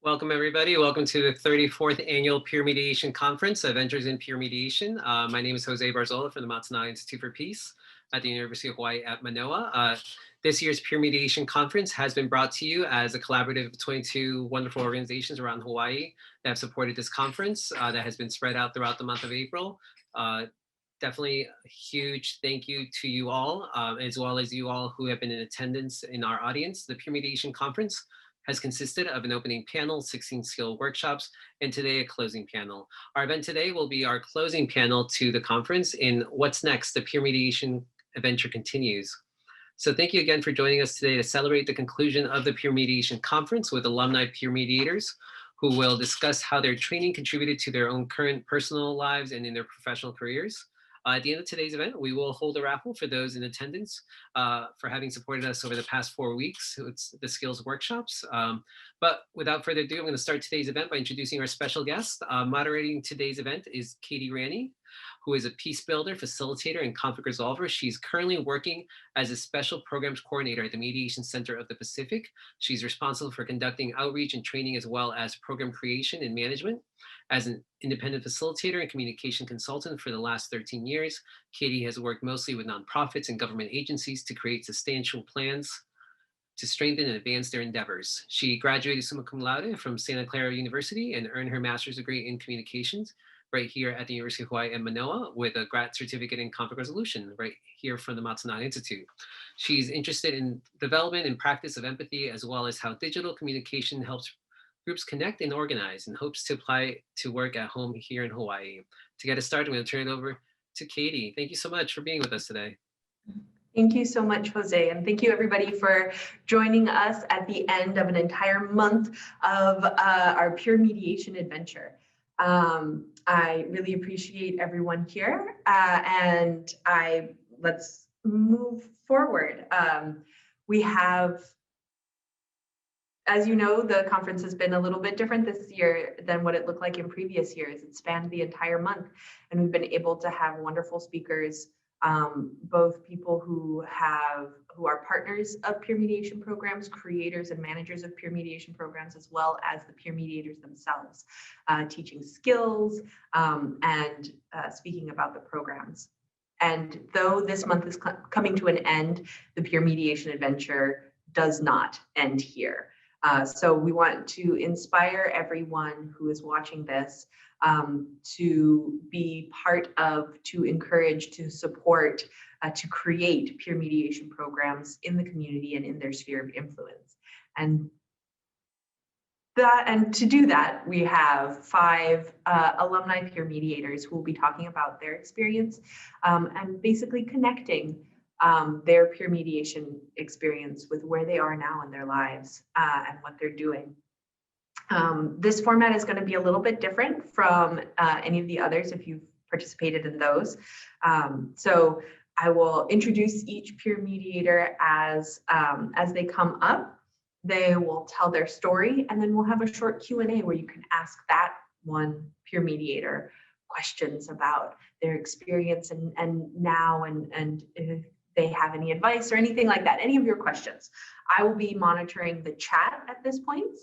Welcome, everybody. Welcome to the 34th Annual Peer Mediation Conference, Adventures in Peer Mediation. My name is Jose Barzola from the Manzano Institute for Peace at the University of Hawaii at Manoa. This year's Peer Mediation Conference has been brought to you as a collaborative of 22 wonderful organizations around Hawaii that have supported this conference that has been spread out throughout the month of April. Definitely a huge thank you to you all, as well as you all who have been in attendance in our audience. The Peer Mediation Conference has consisted of an opening panel, 16 skill workshops, and today a closing panel. Our event today will be our closing panel to the conference in What's Next? The Peer Mediation Adventure Continues. So thank you again for joining us today to celebrate the conclusion of the Peer Mediation Conference with alumni peer mediators who will discuss how their training contributed to their own current personal lives and in their professional careers. At the end of today's event, we will hold a raffle for those in attendance for having supported us over the past 4 weeks. It's the skills workshops. But without further ado, I'm going to start today's event by introducing our special guest. Moderating today's event is Katie Ranney, who is a peace builder, facilitator, and conflict resolver. She's currently working as a special programs coordinator at the Mediation Center of the Pacific. She's responsible for conducting outreach and training as well as program creation and management. As an independent facilitator and communication consultant for the last 13 years, Katie has worked mostly with nonprofits and government agencies to create substantial plans to strengthen and advance their endeavors. She graduated summa cum laude from Santa Clara University and earned her master's degree in communications right here at the University of Hawaii at Manoa with a grad certificate in conflict resolution right here from the Manzano Institute. She's interested in development and practice of empathy, as well as how digital communication helps groups connect and organize, and hopes to apply to work at home here in Hawaii. To get us started, I'm going to turn it over to Katie. Thank you so much for being with us today. Thank you so much, Jose, and thank you everybody for joining us at the end of an entire month of our peer mediation adventure. I really appreciate everyone here, and let's move forward. We have, as you know, the conference has been a little bit different this year than what it looked like in previous years. It spanned the entire month, and we've been able to have wonderful speakers, both people who are partners of peer mediation programs, creators and managers of peer mediation programs, as well as the peer mediators themselves, teaching skills and speaking about the programs. And though this month is coming to an end, the peer mediation adventure does not end here. So we want to inspire everyone who is watching this to be part of, to encourage, to support, to create peer mediation programs in the community and in their sphere of influence. And to do that, we have 5 alumni peer mediators who will be talking about their experience and basically connecting their peer mediation experience with where they are now in their lives and what they're doing. This format is going to be a little bit different from any of the others if you've participated in those. So I will introduce each peer mediator as they come up. They will tell their story, and then we'll have a short Q&A where you can ask that one peer mediator questions about their experience and now and if they have any advice or anything like that, any of your questions. I will be monitoring the chat at this point.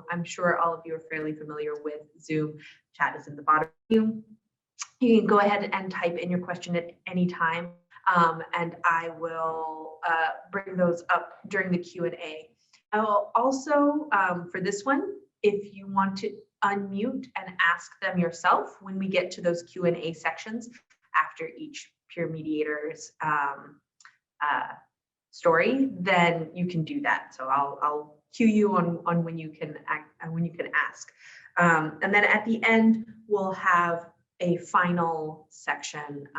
I'm sure all of you are fairly familiar with Zoom. Chat is in the bottom view. You can go ahead and type in your question at any time, and I will bring those up during the Q&A. I will also, for this one, if you want to unmute and ask them yourself when we get to those Q&A sections after each peer mediator's story, then you can do that. So I'll cue you on when you can ask. And then at the end, we'll have a final section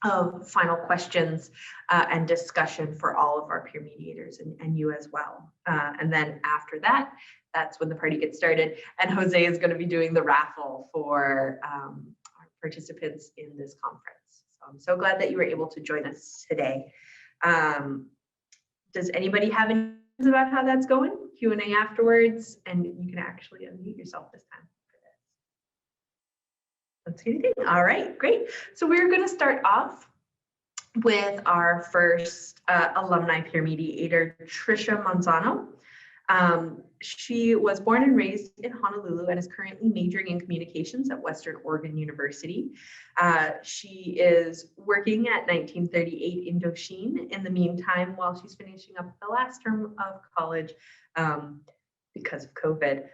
of final questions and discussion for all of our peer mediators and you as well. And then after that, that's when the party gets started. And Jose is going to be doing the raffle for our participants in this conference. So I'm so glad that you were able to join us today. Does anybody have any questions about how that's going? Q&A afterwards, and you can actually unmute yourself this time. Let's see anything. All right, great. So we're going to start off with our first alumni peer mediator, Trisha Manzano. She was born and raised in Honolulu and is currently majoring in communications at Western Oregon University. She is working at 1938 Indochine in the meantime while she's finishing up the last term of college because of COVID.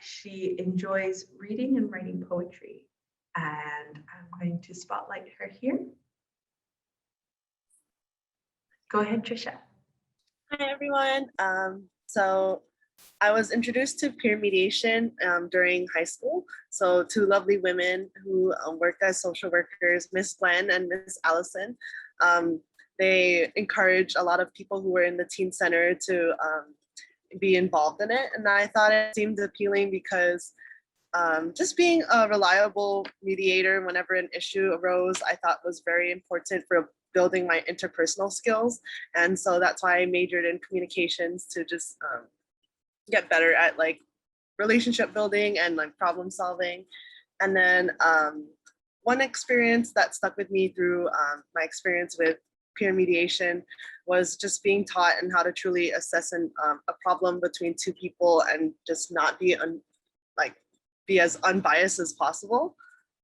She enjoys reading and writing poetry. And I'm going to spotlight her here. Go ahead, Trisha. Hi, everyone. So I was introduced to peer mediation during high school. So two lovely women who worked as social workers, Miss Gwen and Miss Allison. They encourage a lot of people who were in the teen center to be involved in it. And I thought it seemed appealing because just being a reliable mediator whenever an issue arose, I thought was very important for building my interpersonal skills. And so that's why I majored in communications to just get better at like relationship building and like problem solving. And then one experience that stuck with me through my experience with peer mediation was just being taught and how to truly assess a problem between two people and just not be be as unbiased as possible.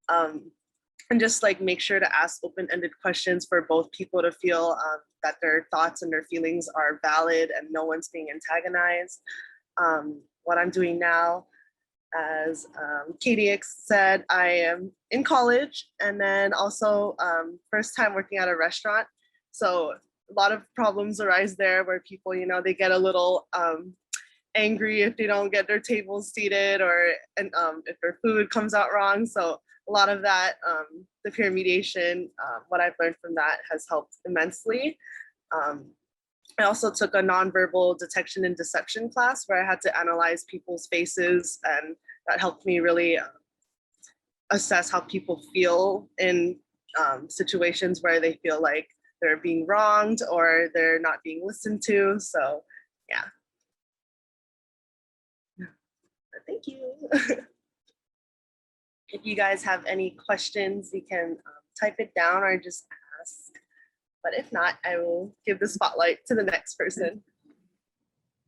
And just like make sure to ask open-ended questions for both people to feel that their thoughts and their feelings are valid and no one's being antagonized. What I'm doing now, as Katie said, I am in college and then also first time working at a restaurant. So a lot of problems arise there where people, you know, they get a little angry if they don't get their tables seated or if their food comes out wrong. So a lot of that, the peer mediation, what I've learned from that has helped immensely. I also took a nonverbal detection and deception class where I had to analyze people's faces, and that helped me really assess how people feel in situations where they feel like they're being wronged or they're not being listened to. So yeah. Thank you. If you guys have any questions, you can type it down or just ask. But if not, I will give the spotlight to the next person.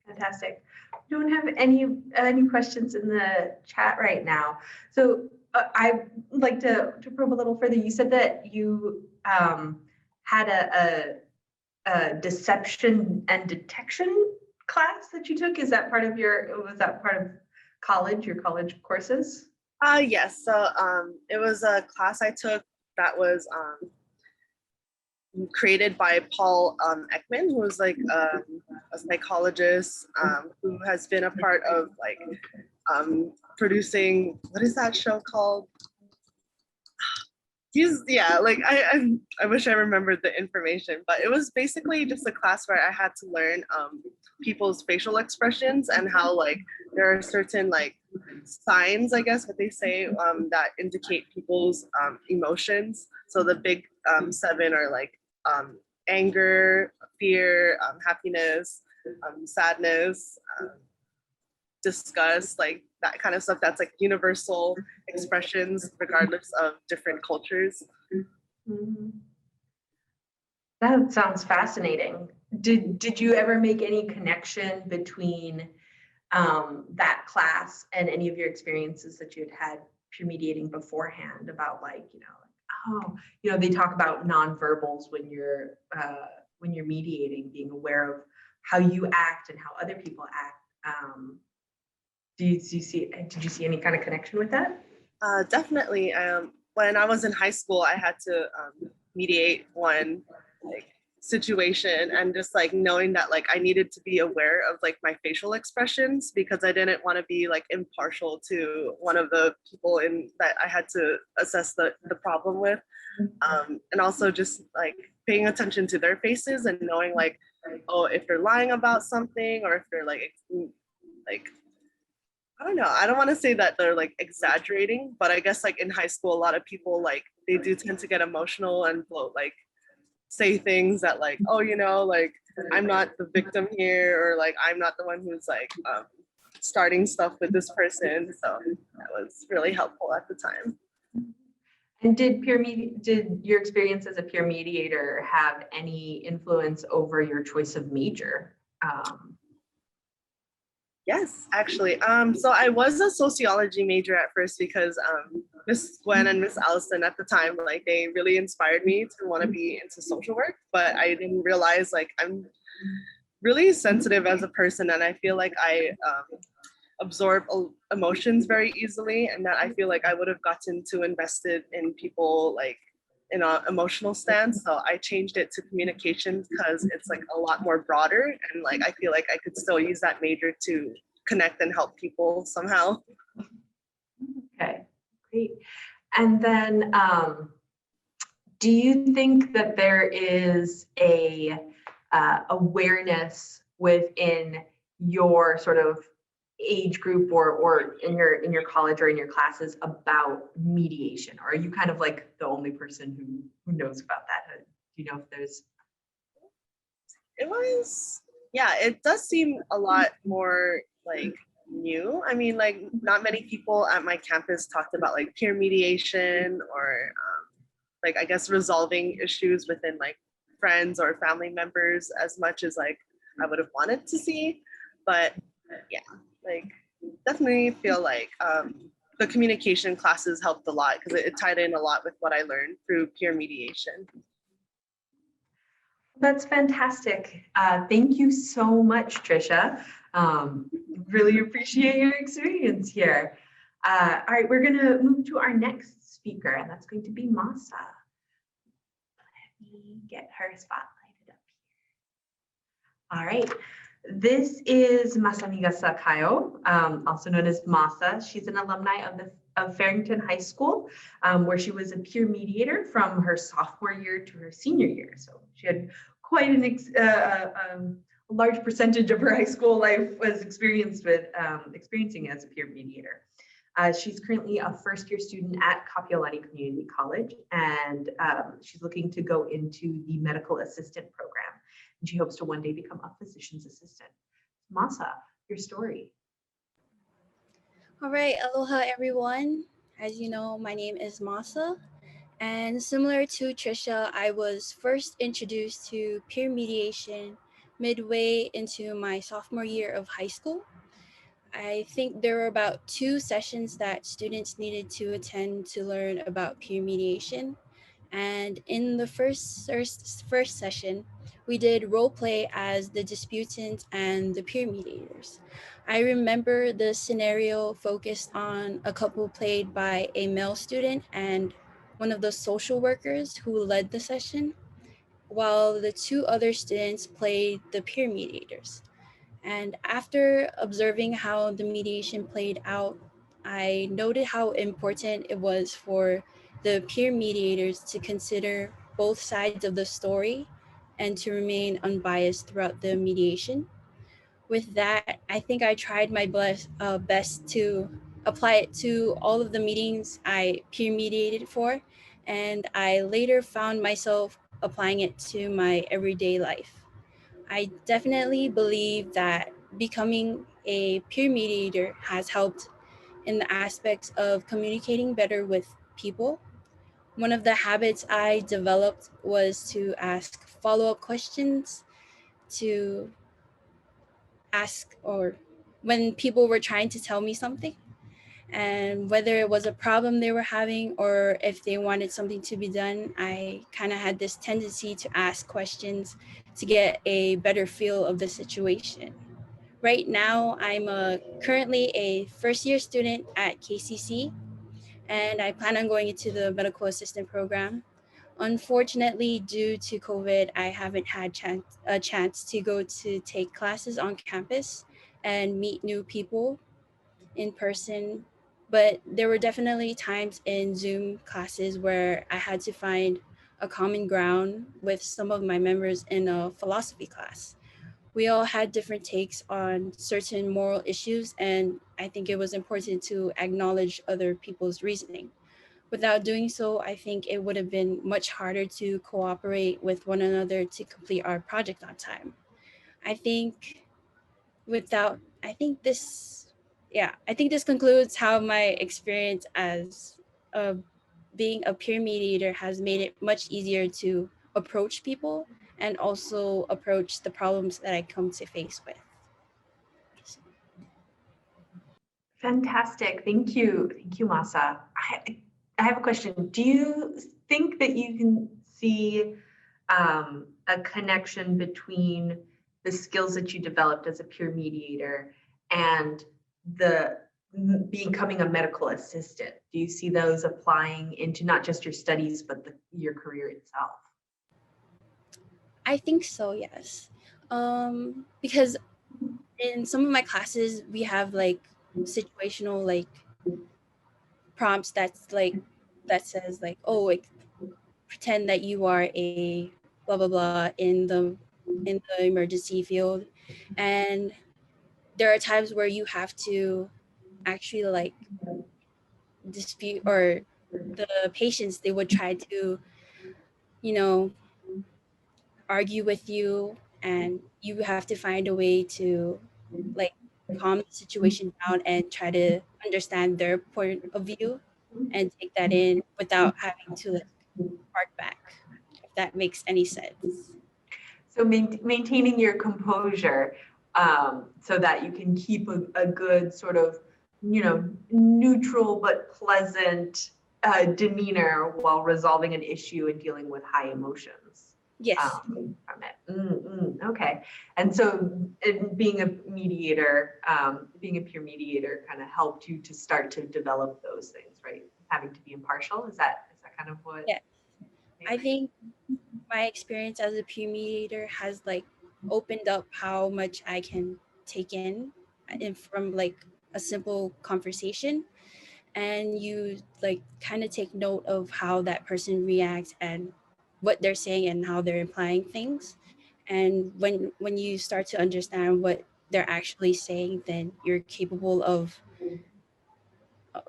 Fantastic. We don't have any questions in the chat right now. So I'd like to probe a little further. You said that you had a deception and detection class that you took. Is that part of was that part of college, your college courses? Yes. So it was a class I took that was created by Paul Ekman, who was like a psychologist who has been a part of like producing, what is that show called? I wish I remembered the information, but it was basically just a class where I had to learn people's facial expressions and how like there are certain like signs, I guess what they say, that indicate people's emotions. So the big 7 are like anger, fear, happiness, sadness, disgust, like that kind of stuff. That's like universal expressions regardless of different cultures. Mm-hmm. That sounds fascinating. Did you ever make any connection between that class and any of your experiences that you had peer mediating beforehand about like, they talk about nonverbals when you're mediating, being aware of how you act and how other people act. Did you see any kind of connection with that? Definitely. When I was in high school, I had to mediate one like situation, and just like knowing that like I needed to be aware of like my facial expressions because I didn't want to be like impartial to one of the people that I had to assess the problem with, and also just like paying attention to their faces and knowing like, oh, if they're lying about something or if they're like I don't know. I don't want to say that they're like exaggerating, but I guess like in high school, a lot of people like they do tend to get emotional and like say things that like, oh, like I'm not the victim here, or like I'm not the one who's like starting stuff with this person. So that was really helpful at the time. And did your experience as a peer mediator have any influence over your choice of major? Yes, actually. So I was a sociology major at first because Miss Gwen and Miss Allison at the time, like they really inspired me to want to be into social work. But I didn't realize like I'm really sensitive as a person, and I feel like I absorb emotions very easily, and that I feel like I would have gotten too invested in people like in an emotional stance. So I changed it to communications because it's like a lot more broader, and like I feel like I could still use that major to connect and help people somehow. Okay, great. And then do you think that there is a awareness within your sort of age group or in your college or in your classes about mediation? Or are you kind of like the only person who knows about that? Do you know if there's It was, yeah, it does seem a lot more like new. I mean, like not many people at my campus talked about like peer mediation or like I guess resolving issues within like friends or family members as much as like I would have wanted to see. But yeah, like definitely feel like the communication classes helped a lot because it tied in a lot with what I learned through peer mediation. That's fantastic. Thank you so much, Trisha. Really appreciate your experience here. All right, we're going to move to our next speaker, and that's going to be Masa. Let me get her spotlighted up here. All right. This is Masamiga Sakayo, also known as Masa. She's an alumni of Farrington High School, where she was a peer mediator from her sophomore year to her senior year. So she had quite a large percentage of her high school life was experiencing as a peer mediator. She's currently a first-year student at Kapiolani Community College, and she's looking to go into the medical assistant program. And she hopes to one day become a physician's assistant. Masa, your story. All right, aloha everyone. As you know, my name is Masa, and similar to Trisha, I was first introduced to peer mediation midway into my sophomore year of high school. I think there were about 2 sessions that students needed to attend to learn about peer mediation. And in the first session, we did role play as the disputants and the peer mediators. I remember the scenario focused on a couple played by a male student and one of the social workers who led the session, while the 2 other students played the peer mediators. And after observing how the mediation played out, I noted how important it was for the peer mediators to consider both sides of the story and to remain unbiased throughout the mediation. With that, I think I tried my best to apply it to all of the meetings I peer mediated for, and I later found myself applying it to my everyday life. I definitely believe that becoming a peer mediator has helped in the aspects of communicating better with people. One of the habits I developed was to ask follow-up questions, to ask or when people were trying to tell me something, and whether it was a problem they were having or if they wanted something to be done, I kind of had this tendency to ask questions to get a better feel of the situation. Right now, I'm currently a first year student at KCC, and I plan on going into the medical assistant program. Unfortunately, due to COVID, I haven't had a chance to go to take classes on campus and meet new people in person, but there were definitely times in Zoom classes where I had to find a common ground with some of my members in a philosophy class. We all had different takes on certain moral issues, and I think it was important to acknowledge other people's reasoning. Without doing so, I think it would have been much harder to cooperate with one another to complete our project on time. I think without I think this yeah I think this concludes how my experience as being a peer mediator has made it much easier to approach people and also approach the problems that I come to face with. Fantastic. Thank you. Thank you, Masa. I have a question. Do you think that you can see a connection between the skills that you developed as a peer mediator and the becoming a medical assistant? Do you see those applying into not just your studies, but your career itself? I think so, yes. Because in some of my classes, we have like situational like prompts that says like, oh, like pretend that you are a blah blah blah in the emergency field, and there are times where you have to actually like dispute, or the patients, they would try to, you know, argue with you, and you have to find a way to like calm the situation down and try to understand their point of view and take that in without having to like bark back, if that makes any sense. So maintaining your composure so that you can keep a good sort of, neutral but pleasant demeanor while resolving an issue and dealing with high emotions. Yes. From it. Okay. And so being a mediator, being a peer mediator kind of helped you to start to develop those things, right? Having to be impartial. Is that kind of what? Yeah. I think my experience as a peer mediator has like opened up how much I can take in from like a simple conversation, and you like kind of take note of how that person reacts and what they're saying and how they're implying things. And when you start to understand what they're actually saying, then you're capable of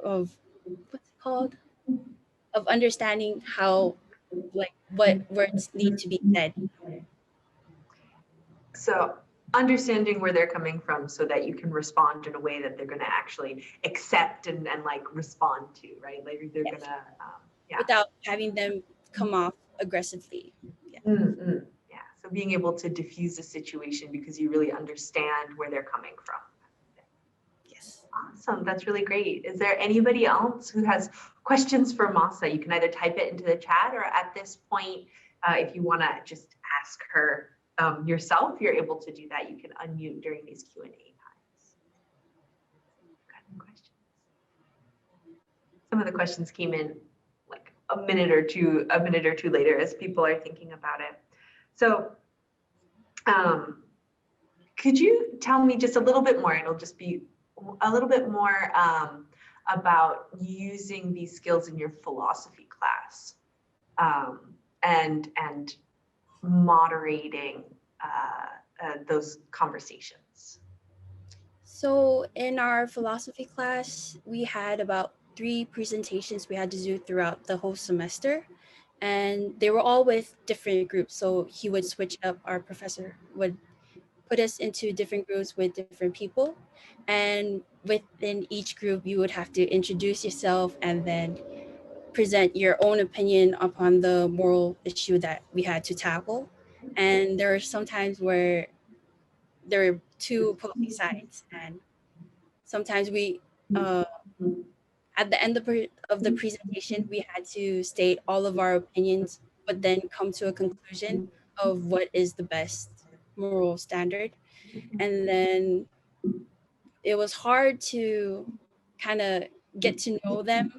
what's it called, of understanding how like what words need to be said. So understanding where they're coming from so that you can respond in a way that they're going to actually accept and like respond to, right? Like they're Yes. going to, yeah. Without having them come off aggressively. Yeah. Yeah. So being able to diffuse the situation because you really understand where they're coming from. Yes. Awesome. That's really great. Is there anybody else who has questions for Masa? You can either type it into the chat, or at this point, if you want to just ask her yourself, you're able to do that. You can unmute during these Q&A times. Got any questions? Some of the questions came in like a minute or two later as people are thinking about it. So could you tell me just a little bit more? It'll just be a little bit more about using these skills in your philosophy class and moderating those conversations. So in our philosophy class, we had about 3 presentations we had to do throughout the whole semester, and they were all with different groups. So he would switch up, our professor would put us into different groups with different people, and within each group you would have to introduce yourself and then present your own opinion upon the moral issue that we had to tackle. And there are some times where there are 2 opposing sides, and sometimes we at the end of the presentation we had to state all of our opinions, but then come to a conclusion of what is the best moral standard. And then it was hard to kind of get to know them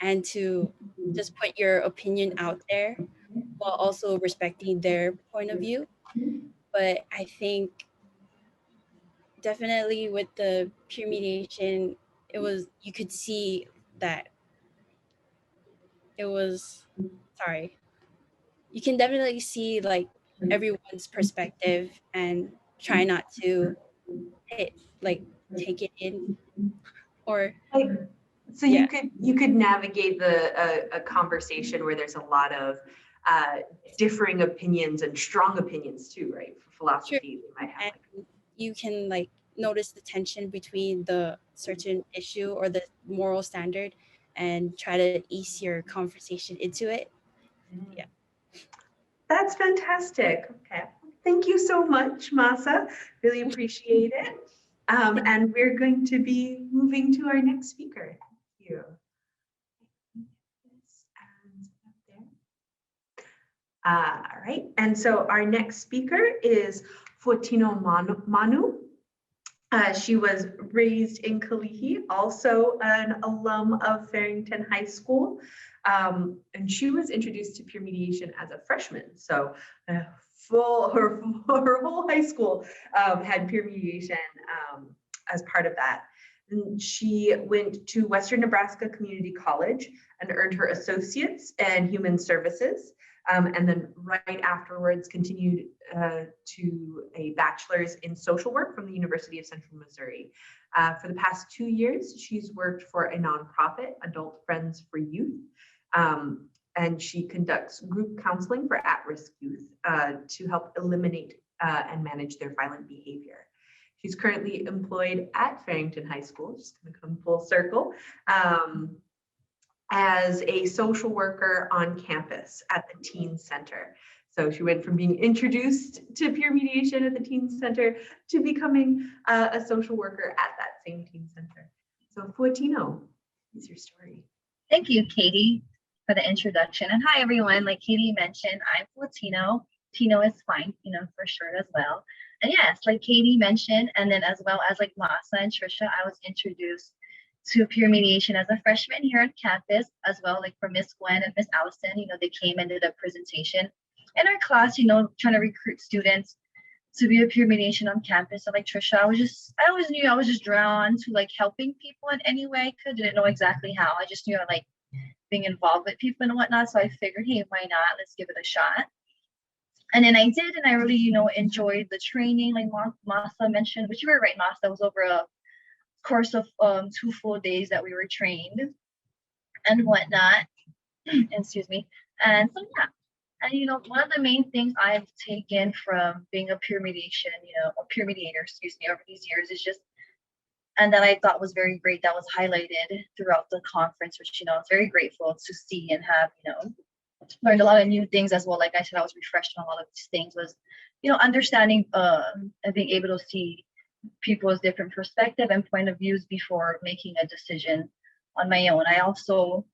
and to just put your opinion out there while also respecting their point of view. But I think definitely with the peer mediation, it was, you could see that it was, sorry, you can definitely see like everyone's perspective and try not to like take it in, or So yeah. you could navigate a conversation where there's a lot of differing opinions and strong opinions too, right? For philosophy, we might have And you can like notice the tension between the certain issue or the moral standard and try to ease your conversation into it. Yeah. That's fantastic. Okay. Thank you so much, Masa. Really appreciate it. And we're going to be moving to our next speaker. Thank you. All right, and so our next speaker is Fortino Manu. She was raised in Kalihi, also an alum of Farrington High School. And she was introduced to peer mediation as a freshman. So her whole high school had peer mediation as part of that. And she went to Western Nebraska Community College and earned her associates in human services. And then right afterwards continued to a bachelor's in social work from the University of Central Missouri. For the past 2 years, she's worked for a nonprofit, Adult Friends for Youth, and she conducts group counseling for at-risk youth to help eliminate and manage their violent behavior. She's currently employed at Farrington High School, just gonna come full circle, as a social worker on campus at the Teen Center. So she went from being introduced to peer mediation at the Teen Center to becoming a social worker at that same Teen Center. So Fortino, what's your story? Thank you, Katie, for the introduction. And hi, everyone. Like Katie mentioned, I'm Fortino. Tino is fine, for short as well. And yes, like Katie mentioned, and then as well as like Masa and Trisha, I was introduced to peer mediation as a freshman here on campus, as well, like for Miss Gwen and Miss Allison, they came and did a presentation in our class, trying to recruit students to be a peer mediation on campus. So like Trisha, I always knew I was just drawn to like helping people in any way I could. Didn't know exactly how. I just knew I like being involved with people and whatnot. So I figured, hey, why not? Let's give it a shot. And then I did, and I really, enjoyed the training, like Masa mentioned, which you were right, Masa. It was over a course of 2 full days that we were trained and whatnot. Excuse me. And so yeah. And one of the main things I've taken from being a peer mediation, a peer mediator, over these years is just, and that I thought was very great, that was highlighted throughout the conference, which I was very grateful to see and have, learned a lot of new things as well. Like I said, I was refreshed on a lot of these things, was, understanding and being able to see people's different perspective and point of views before making a decision on my own. I also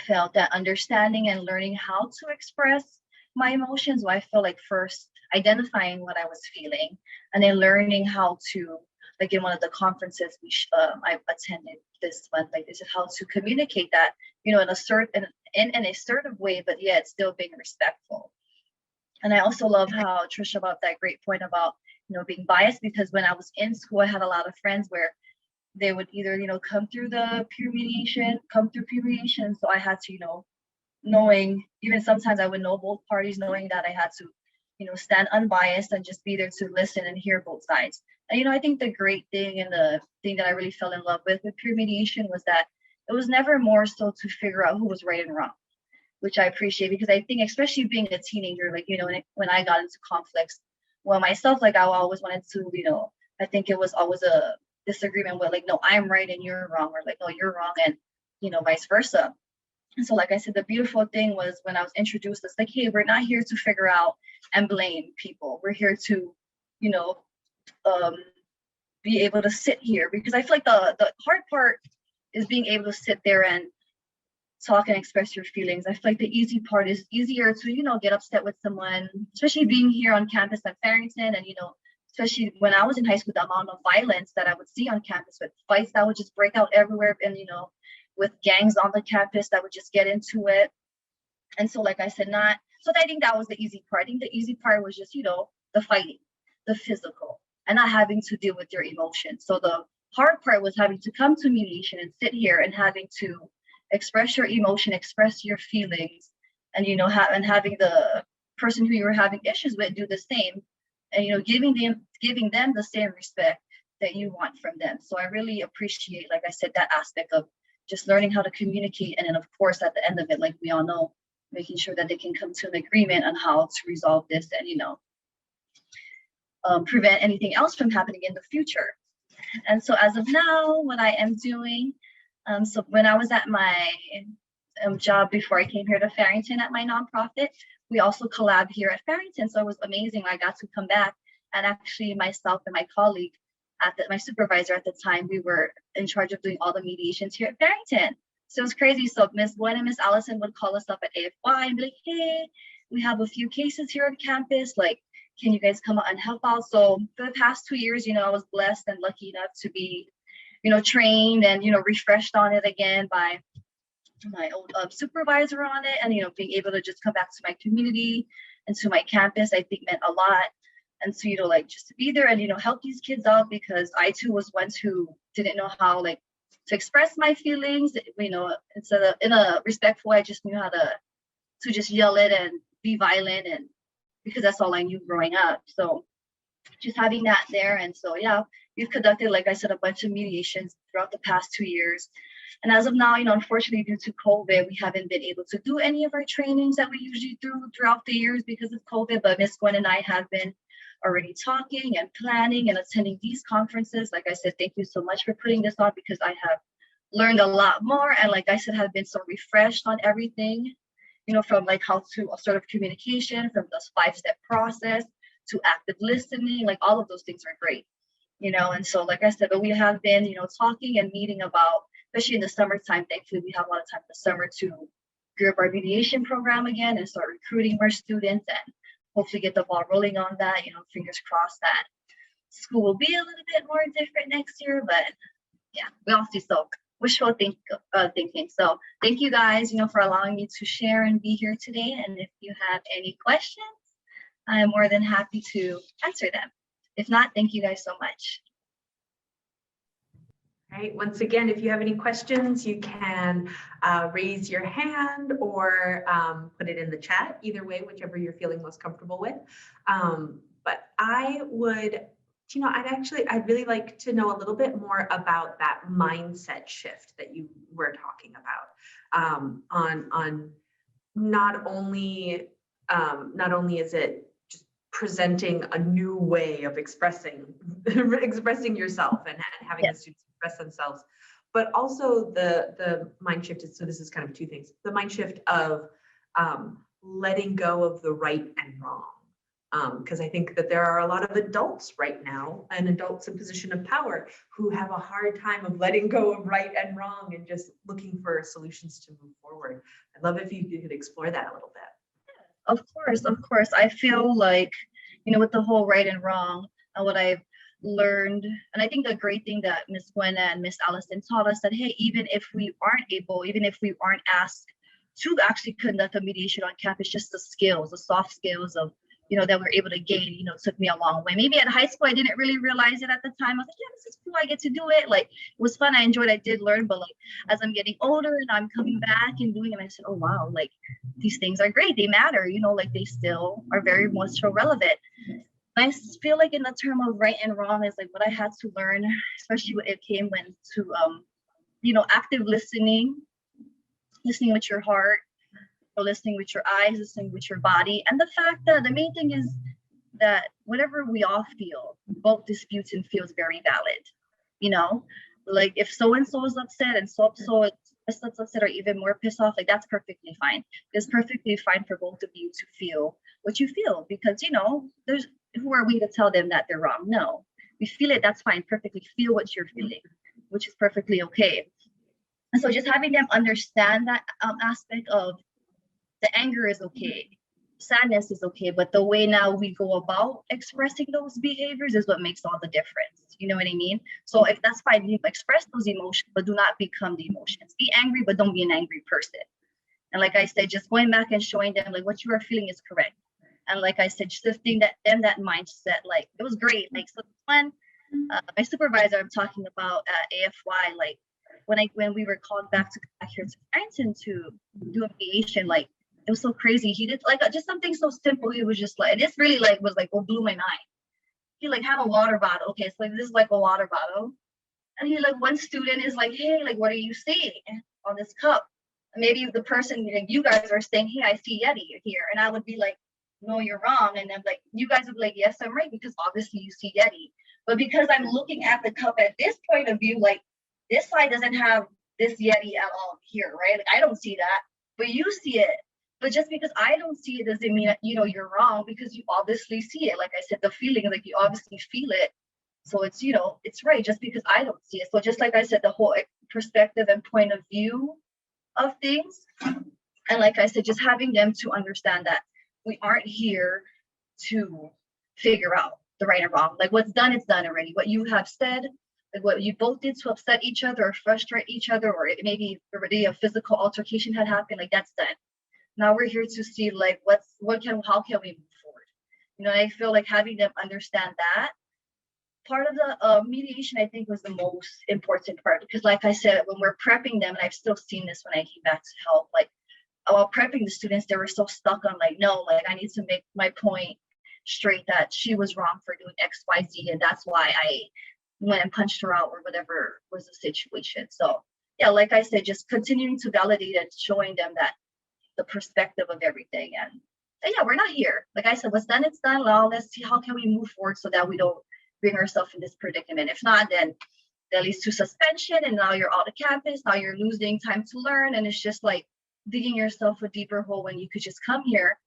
felt that understanding and learning how to express my emotions, I felt like first identifying what I was feeling, and then learning how to, like in one of the conferences I attended this month, like this is how to communicate that, in an assertive way, but yet still being respectful. And I also love how Trisha about that great point about being biased, because when I was in school, I had a lot of friends where they would either, come through peer mediation. So I had to, knowing, even sometimes I would know both parties, knowing that I had to, stand unbiased and just be there to listen and hear both sides. And, I think the great thing and the thing that I really fell in love with peer mediation was that it was never more so to figure out who was right and wrong, which I appreciate, because I think especially being a teenager, like, when I got into conflicts, well, myself, like I always wanted to, I think it was always a disagreement with like, no, I'm right and you're wrong, or like, no, you're wrong, and, vice versa. And so, like I said, the beautiful thing was when I was introduced, it's like, hey, we're not here to figure out and blame people. We're here to, be able to sit here, because I feel like the hard part is being able to sit there and talk and express your feelings. I feel like the easy part is easier to, get upset with someone, especially being here on campus at Farrington, and, especially when I was in high school, the amount of violence that I would see on campus with fights that would just break out everywhere, and, with gangs on the campus that would just get into it. And so, like I said, so I think that was the easy part. I think the easy part was just, the fighting, the physical, and not having to deal with your emotions. So the hard part was having to come to mediation and sit here and having to express your emotion, express your feelings, and, having the person who you were having issues with do the same, and, giving them the same respect that you want from them. So I really appreciate, like I said, that aspect of just learning how to communicate. And then of course, at the end of it, like we all know, making sure that they can come to an agreement on how to resolve this and, prevent anything else from happening in the future. And so as of now, what I am doing, so when I was at my job before I came here to Farrington at my nonprofit, we also collab here at Farrington. So it was amazing. I got to come back, and actually myself and my colleague my supervisor at the time, we were in charge of doing all the mediations here at Barrington. So it was crazy. So Miss Gwen and Miss Allison would call us up at AFY and be like, hey, we have a few cases here on campus. Like, can you guys come out and help out? So for the past 2 years, I was blessed and lucky enough to be, trained and, refreshed on it again by my old supervisor on it. And, being able to just come back to my community and to my campus, I think meant a lot. And so, just to be there and, help these kids out, because I too was once who didn't know how, to express my feelings, instead of in a respectful way. I just knew how to just yell it and be violent, and because that's all I knew growing up. So just having that there. And so, yeah, we've conducted, like I said, a bunch of mediations throughout the past 2 years. And as of now, unfortunately, due to COVID, we haven't been able to do any of our trainings that we usually do throughout the years because of COVID. But Miss Gwen and I have been already talking and planning and attending these conferences. Like I said, thank you so much for putting this on, because I have learned a lot more. And like I said, have been so refreshed on everything, from how to assertive communication, from this 5-step process to active listening, all of those things are great, and so, like I said, but we have been, talking and meeting about, especially in the summertime, thankfully we have a lot of time in the summer to gear up our mediation program again and start recruiting more students and hopefully get the ball rolling on that. Fingers crossed that school will be a little bit more different next year, but yeah, we all see so wishful thinking. So thank you guys, for allowing me to share and be here today. And if you have any questions, I'm more than happy to answer them. If not, thank you guys so much. All right. Once again, if you have any questions, you can raise your hand or put it in the chat. Either way, whichever you're feeling most comfortable with. But I would, I'd really like to know a little bit more about that mindset shift that you were talking about. On not only is it just presenting a new way of expressing yourself and having the students express themselves, but also the mind shift is, so this is kind of two things. The mind shift of letting go of the right and wrong. Because I think that there are a lot of adults right now, and adults in position of power, who have a hard time of letting go of right and wrong and just looking for solutions to move forward. I'd love if you could explore that a little bit. Of course. I feel like, with the whole right and wrong, what I've learned, and I think the great thing that Miss Gwen and Miss Allison taught us, that, hey, even if we aren't asked to actually conduct a mediation on campus, just the skills, the soft skills of, that we're able to gain, took me a long way. Maybe at high school, I didn't really realize it at the time. I was like, yeah, this is cool. I get to do it. It was fun. I enjoyed it. I did learn. But as I'm getting older and I'm coming back and doing it, I said, oh, wow, these things are great. They matter, they still are very much so relevant. I feel like in the term of right and wrong is what I had to learn, especially when it came to, active listening with your heart, listening with your eyes, listening with your body. And the fact that the main thing is that whatever we all feel, both disputes and feels very valid. If so-and-so is upset and so-and-so is upset or even more pissed off, that's perfectly fine. It's perfectly fine for both of you to feel what you feel, because, who are we to tell them that they're wrong? No, we feel it. That's fine. Perfectly feel what you're feeling, which is perfectly okay. And so just having them understand that aspect of the anger is okay, sadness is okay, but the way now we go about expressing those behaviors is what makes all the difference. You know what I mean? So if that's fine, you express those emotions, but do not become the emotions. Be angry, but don't be an angry person. And like I said, just going back and showing them what you are feeling is correct. And like I said, shifting that mindset, it was great. So when my supervisor I'm talking about at AFY, when we were called back here to Barrington to do a mediation, it was so crazy. He did just something so simple. He was just this really was what blew my mind. He have a water bottle. Okay, so this is a water bottle. And he one student is hey, what are you seeing on this cup? Maybe the person, you guys are saying, hey, I see Yeti here. And I would be no, you're wrong. And I'm you guys would be yes, I'm right, because obviously you see Yeti. But because I'm looking at the cup at this point of view, this side doesn't have this Yeti at all here, right? I don't see that, but you see it. But just because I don't see it doesn't mean that, you're wrong, because you obviously see it. Like I said, the feeling, you obviously feel it. So it's, it's right just because I don't see it. So just like I said, the whole perspective and point of view of things. And like I said, just having them to understand that we aren't here to figure out the right and wrong. Like what's done, it's done already. What you have said, like what you both did to upset each other or frustrate each other, or maybe already a physical altercation had happened, like that's done. Now we're here to see like how can we move forward? I feel like having them understand that part of the mediation, I think, was the most important part, because like I said, when we're prepping them, and I've still seen this when I came back to help, like while prepping the students, they were so stuck on like, no, like I need to make my point straight that she was wrong for doing XYZ, and that's why I went and punched her out or whatever was the situation. So yeah, like I said, just continuing to validate and showing them that the perspective of everything. And yeah, we're not here. Like I said, what's done, it's done. Well, let's see how can we move forward so that we don't bring ourselves in this predicament. If not, then that leads to suspension, and now you're out of campus. Now you're losing time to learn, and it's just like digging yourself a deeper hole when you could just come here,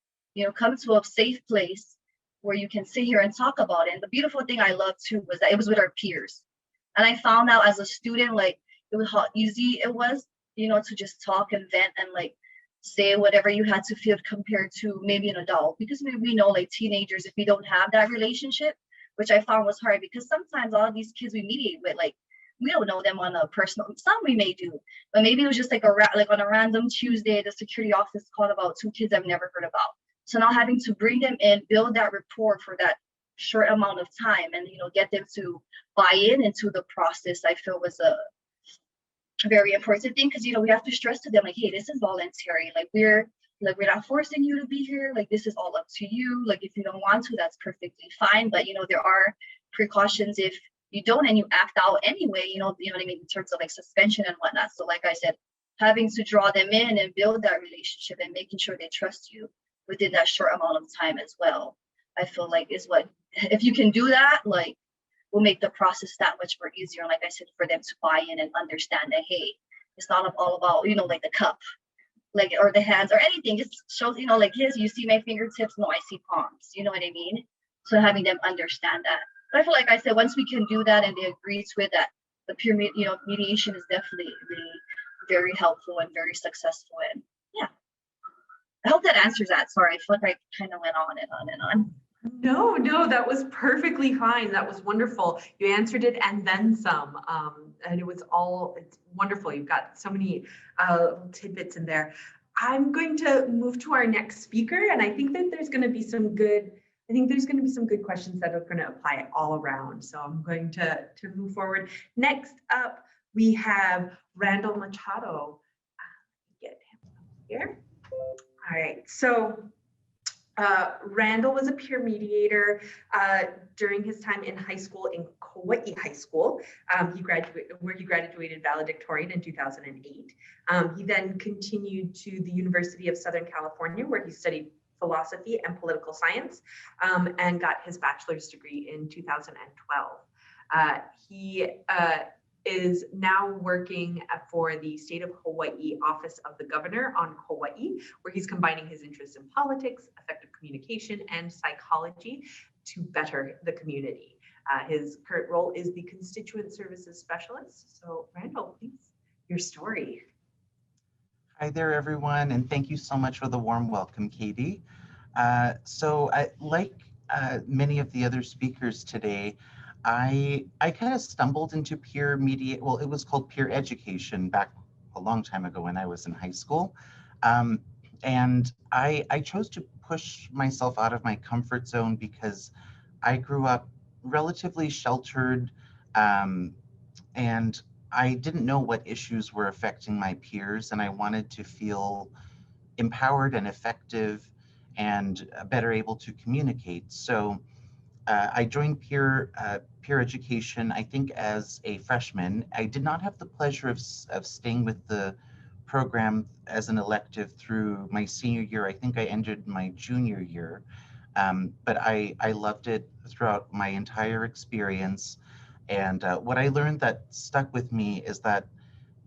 come to a safe place where you can sit here and talk about it. And the beautiful thing I love too was that it was with our peers. And I found out as a student, like it was how easy it was, to just talk and vent and like say whatever you had to feel compared to maybe an adult. Because we know like teenagers, if we don't have that relationship, which I found was hard, because sometimes all of these kids we mediate with, like we don't know them on a personal, some we may do, but maybe it was just like on a random Tuesday, the security office called about 2 kids I've never heard about. So now having to bring them in, build that rapport for that short amount of time, and get them to buy into the process, I feel was a very important thing, because we have to stress to them like, hey, this is voluntary. Like we're not forcing you to be here. Like this is all up to you. Like if you don't want to, that's perfectly fine. But there are precautions if you don't and you act out anyway. You know what I mean, in terms of like suspension and whatnot. So like I said, having to draw them in and build that relationship and making sure they trust you within that short amount of time as well, I feel like is what, if you can do that, like will make the process that much more easier. And like I said, for them to buy in and understand that, hey, it's not all about, like the cup, like, or the hands or anything. It shows, like you see my fingertips, no, I see palms, you know what I mean? So having them understand that. But I feel like I said, once we can do that and they agree to it, that the peer mediation is definitely very helpful and very successful. And yeah, I hope that answers that. Sorry, I feel like I kind of went on and on and on. No, that was perfectly fine. That was wonderful. You answered it and then some. And it's wonderful. You've got so many tidbits in there. I'm going to move to our next speaker, and I think that there's going to be some good questions that are going to apply all around. So I'm going to move forward. Next up, we have Randall Machado. Get him here. All right. So Randall was a peer mediator during his time in high school in Hawai'i High School. He graduated valedictorian in 2008. He then continued to the University of Southern California, where he studied philosophy and political science, and got his bachelor's degree in 2012. He is now working for the State of Hawaii Office of the Governor on Hawaii, where he's combining his interests in politics, effective communication, and psychology to better the community. His current role is the Constituent Services Specialist. So Randall, please, your story. Hi there, everyone, and thank you so much for the warm welcome, Katie. Like many of the other speakers today, I kind of stumbled into peer media. Well, it was called peer education back a long time ago when I was in high school. And I chose to push myself out of my comfort zone because I grew up relatively sheltered, and I didn't know what issues were affecting my peers, and I wanted to feel empowered and effective and better able to communicate. So I joined peer education, I think, as a freshman. I did not have the pleasure of staying with the program as an elective through my senior year. I think I ended my junior year, but I loved it throughout my entire experience. And what I learned that stuck with me is that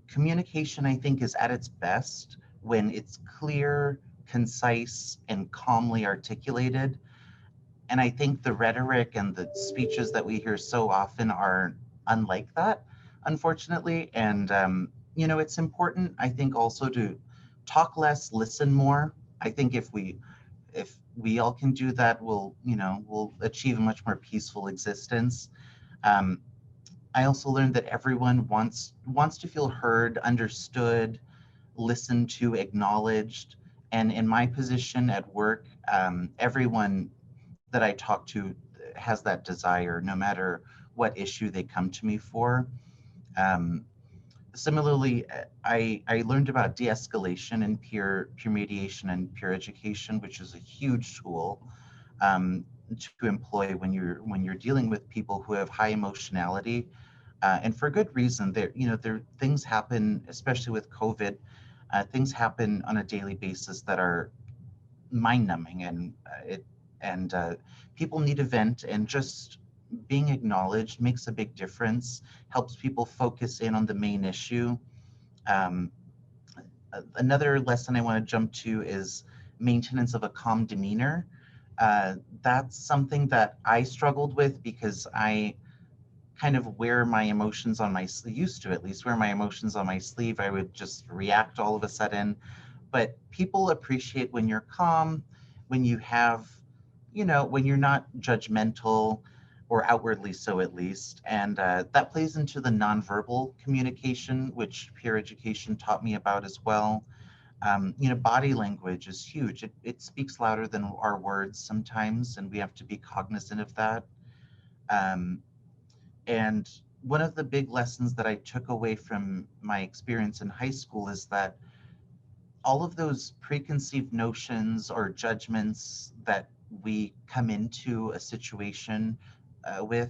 communication, I think, is at its best when it's clear, concise, and calmly articulated. And I think the rhetoric and the speeches that we hear so often are unlike that, unfortunately. And, you know, it's important, I think, also to talk less, listen more. I think if we all can do that, we'll achieve a much more peaceful existence. I also learned that everyone wants to feel heard, understood, listened to, acknowledged. And in my position at work, everyone that I talk to has that desire, no matter what issue they come to me for. Similarly, I learned about de-escalation in peer mediation and peer education, which is a huge tool to employ when you're dealing with people who have high emotionality, and for good reason. There things happen, especially with COVID. Things happen on a daily basis that are mind-numbing, and people need a vent, and just being acknowledged makes a big difference, helps people focus in on the main issue. Another lesson I want to jump to is maintenance of a calm demeanor. That's something that I struggled with because I kind of wear my emotions on my sleeve, used to at least wear my emotions on my sleeve. I would just react all of a sudden. But people appreciate when you're calm, when you have, when you're not judgmental, or outwardly so at least. And that plays into the nonverbal communication, which peer education taught me about as well. Body language is huge. It speaks louder than our words sometimes, and we have to be cognizant of that. And one of the big lessons that I took away from my experience in high school is that all of those preconceived notions or judgments that we come into a situation with,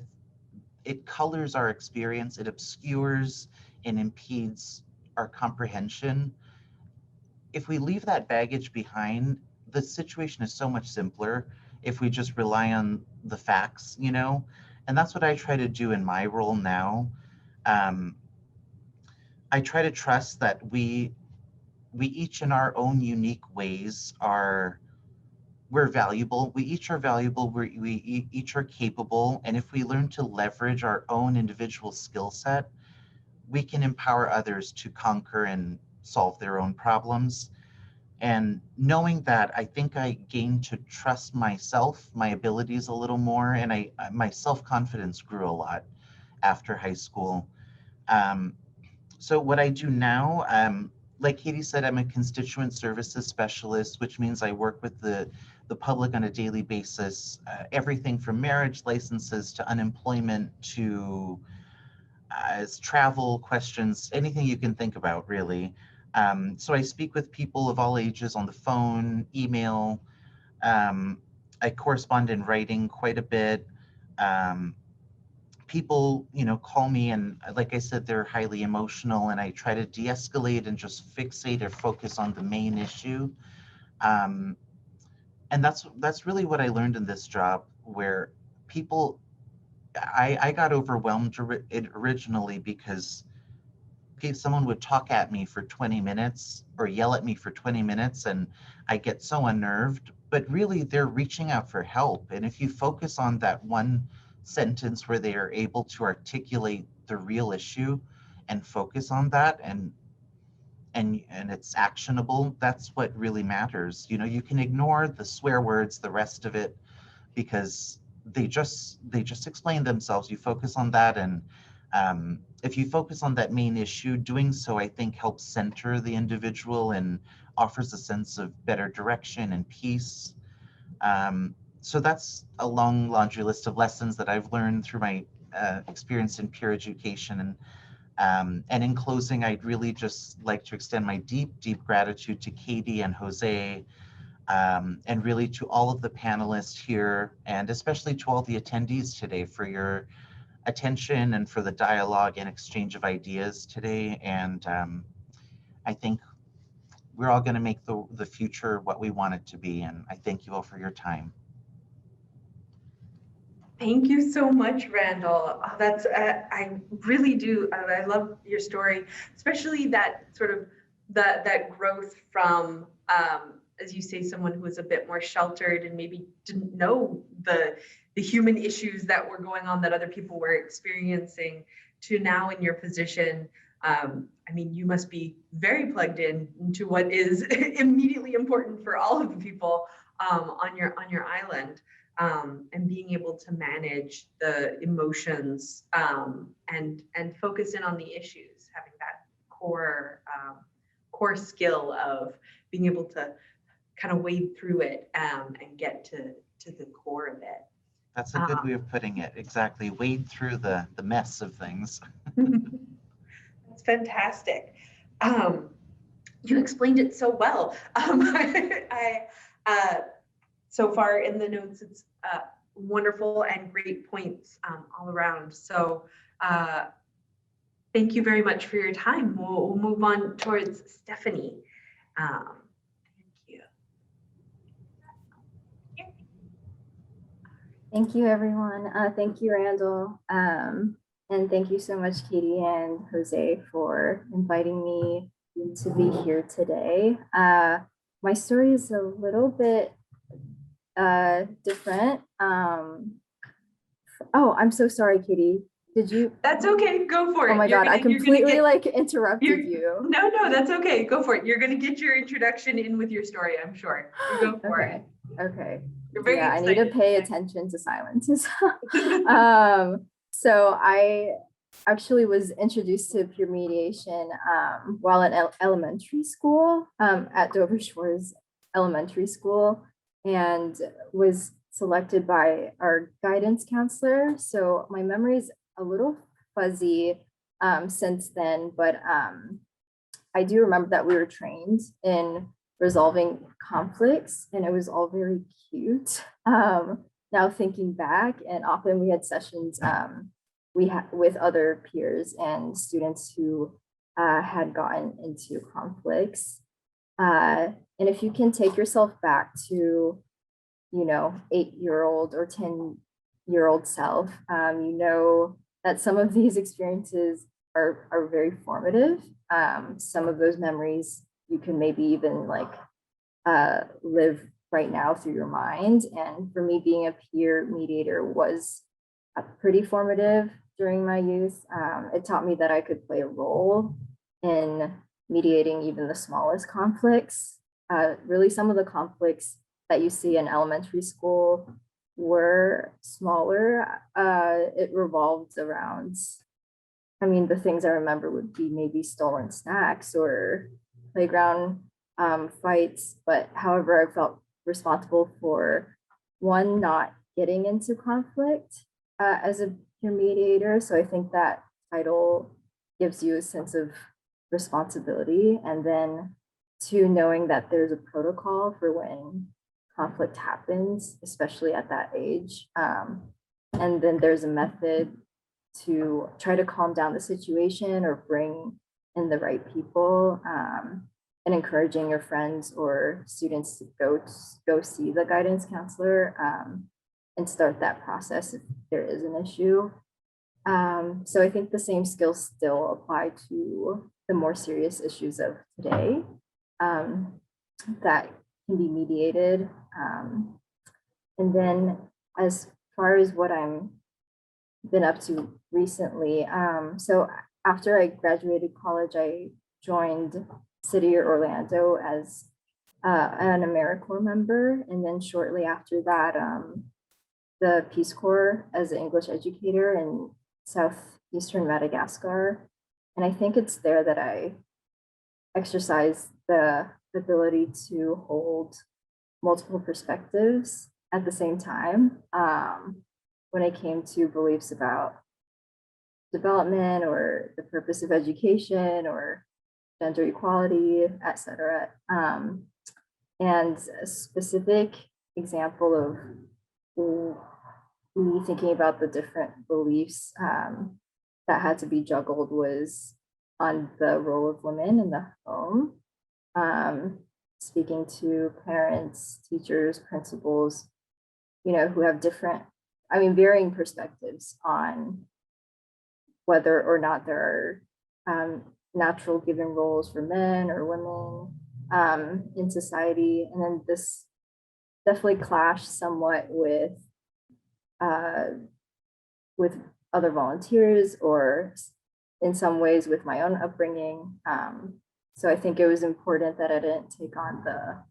it colors our experience, it obscures and impedes our comprehension. If we leave that baggage behind, the situation is so much simpler if we just rely on the facts, and that's what I try to do in my role now. I try to trust that we each in our own unique ways we're valuable. We each are valuable. We each are capable. And if we learn to leverage our own individual skill set, we can empower others to conquer and solve their own problems. And knowing that, I think I gained to trust myself, my abilities a little more, and my self-confidence grew a lot after high school. So what I do now, like Katie said, I'm a constituent services specialist, which means I work with the public on a daily basis, everything from marriage licenses to unemployment to travel questions, anything you can think about, really. So I speak with people of all ages on the phone, email. I correspond in writing quite a bit. People, call me, and like I said, they're highly emotional, and I try to de-escalate and just fixate or focus on the main issue. And that's really what I learned in this job, where people, I got overwhelmed originally because someone would talk at me for 20 minutes or yell at me for 20 minutes, and I get so unnerved, but really they're reaching out for help. And if you focus on that one sentence where they are able to articulate the real issue and focus on that, and it's actionable, that's what really matters. You can ignore the swear words, the rest of it, because they just explain themselves. You focus on that, and if you focus on that main issue, doing so, I think, helps center the individual and offers a sense of better direction and peace. So that's a long laundry list of lessons that I've learned through my experience in peer education. And in closing, I'd really just like to extend my deep, deep gratitude to Katie and Jose, and really to all of the panelists here, and especially to all the attendees today for your attention and for the dialogue and exchange of ideas today. And I think we're all going to make the future what we want it to be. And I thank you all for your time. Thank you so much, Randall. Oh, that's I really do. I love your story, especially that sort of that growth from as you say, someone who was a bit more sheltered and maybe didn't know the human issues that were going on that other people were experiencing, to now in your position, I mean, you must be very plugged in into what is immediately important for all of the people on your island, and being able to manage the emotions and focus in on the issues, having that core skill of being able to kind of wade through it and get to the core of it. That's a good way of putting it. Exactly. Wade through the mess of things. That's fantastic. You explained it so well. So far in the notes, it's wonderful and great points all around. So thank you very much for your time. We'll move on towards Stephanie. Thank you. Thank you, everyone. Thank you, Randall. And thank you so much, Katie and Jose, for inviting me to be here today. My story is a little bit different. Oh, I'm so sorry, Katie. Did you? That's okay. Go for it. Oh my God, I completely interrupted you. No, that's okay. Go for it. You're going to get your introduction in with your story, I'm sure. You go for it. Okay. You're very I need to pay attention to silences. So I actually was introduced to peer mediation while in elementary school at Dover Shores Elementary School, and was selected by our guidance counselor. So my memory is a little fuzzy since then, but I do remember that we were trained in resolving conflicts, and it was all very cute. Now thinking back, and often we had sessions with other peers and students who had gotten into conflicts. And if you can take yourself back to, 8-year-old or 10-year-old self, you know that some of these experiences are very formative. Some of those memories you can maybe even live right now through your mind. And for me, being a peer mediator was pretty formative during my youth. It taught me that I could play a role in mediating even the smallest conflicts. Really, some of the conflicts that you see in elementary school were smaller. It revolved around, the things I remember would be maybe stolen snacks or playground fights. But however, I felt responsible for one, not getting into conflict as a peer mediator. So I think that title gives you a sense of responsibility, and then two, knowing that there's a protocol for when conflict happens, especially at that age. And then there's a method to try to calm down the situation or bring in the right people, and encouraging your friends or students to go see the guidance counselor and start that process if there is an issue. So I think the same skills still apply to the more serious issues of today that can be mediated. And then as far as what I'm been up to recently, so after I graduated college, I joined City of Orlando as an AmeriCorps member, and then shortly after that, the Peace Corps as an English educator in southeastern Madagascar. And I think it's there that I exercise the ability to hold multiple perspectives at the same time when it came to beliefs about development or the purpose of education or gender equality, etc. And a specific example of me thinking about the different beliefs that had to be juggled was on the role of women in the home. Speaking to parents, teachers, principals, who have varying perspectives on whether or not there are natural given roles for men or women, in society. And then this definitely clashed somewhat with other volunteers, or in some ways with my own upbringing. So I think it was important that I didn't take on the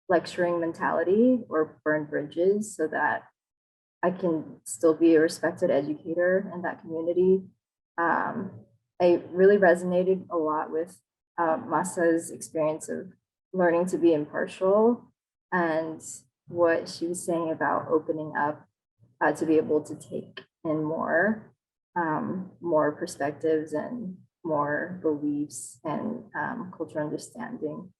lecturing mentality or burn bridges, so that I can still be a respected educator in that community. I really resonated a lot with Masa's experience of learning to be impartial, and what she was saying about opening up to be able to take in more perspectives and more beliefs and cultural understanding.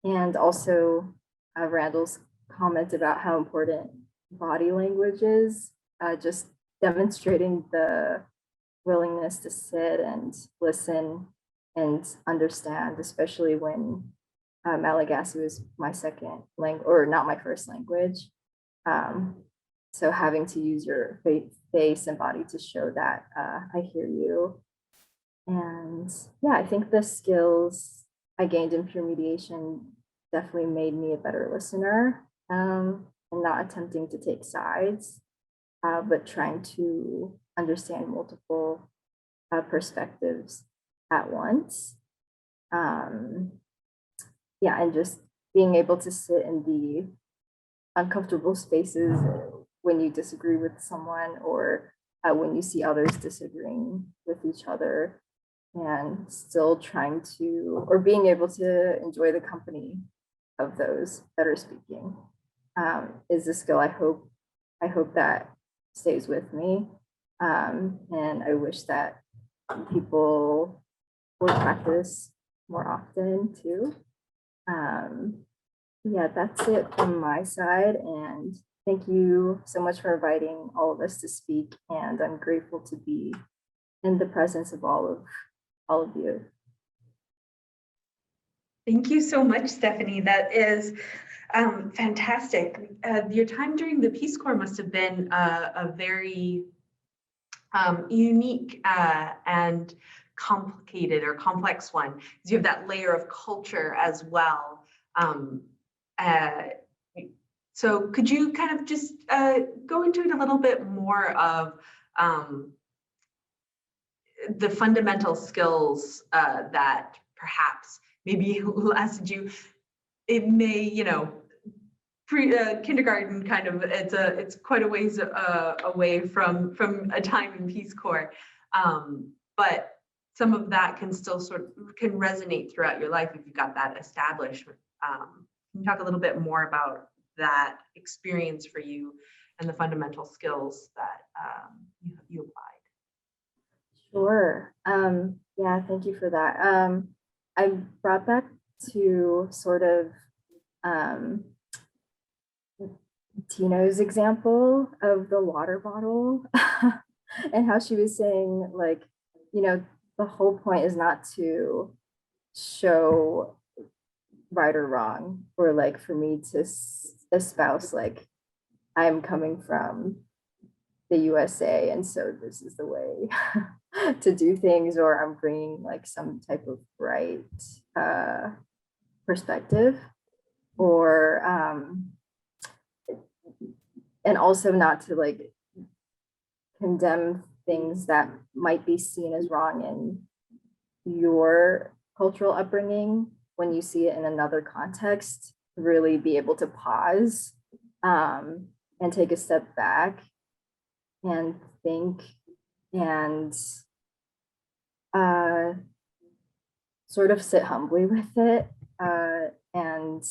And also Randall's comment about how important body language is, just demonstrating the willingness to sit and listen and understand, especially when Malagasy was my second language, or not my first language. So having to use your face and body to show that I hear you. And yeah, I think the skills I gained in peer mediation definitely made me a better listener, and not attempting to take sides, but trying to understand multiple perspectives at once. Yeah, and just being able to sit in the uncomfortable spaces when you disagree with someone, or when you see others disagreeing with each other, and still trying to, or being able to enjoy the company of those that are speaking, is a skill I hope that stays with me. And I wish that people would practice more often too. Yeah, that's it from my side. And thank you so much for inviting all of us to speak. And I'm grateful to be in the presence of all of you. Thank you so much, Stephanie. That is fantastic. Your time during the Peace Corps must have been a very unique and complicated or complex one, because you have that layer of culture as well. So could you kind of just go into it a little bit more of the fundamental skills that perhaps maybe lasted you? It may, you know, kindergarten kind of, it's quite a ways away from a time in Peace Corps, but some of that can still can resonate throughout your life if you've got that established. Can you talk a little bit more about that experience for you and the fundamental skills that you applied? Sure. Yeah, thank you for that. I brought back to sort of Tino's example of the water bottle and how she was saying, like, you know, the whole point is not to show right or wrong, or like for me to espouse, like, I'm coming from the USA and so this is the way to do things, or I'm bringing like some type of right perspective, or and also not to like condemn things that might be seen as wrong in your cultural upbringing when you see it in another context. Really be able to pause and take a step back and think, and sort of sit humbly with it, and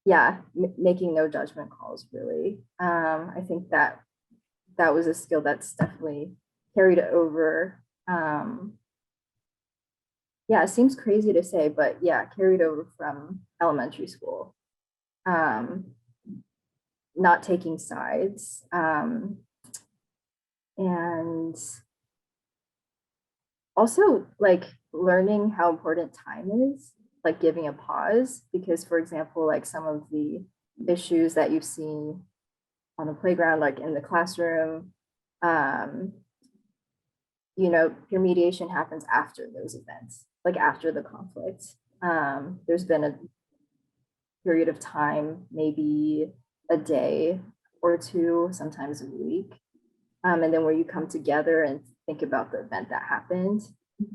yeah, making no judgment calls, really. I think that was a skill that's definitely carried over. Yeah, it seems crazy to say, but yeah, carried over from elementary school. Not taking sides, and also like learning how important time is, like giving a pause, because for example, like some of the issues that you've seen on the playground, like in the classroom, you know, peer mediation happens after those events, like after the conflict. There's been a period of time, maybe a day or two, sometimes a week, and then where you come together and think about the event that happened.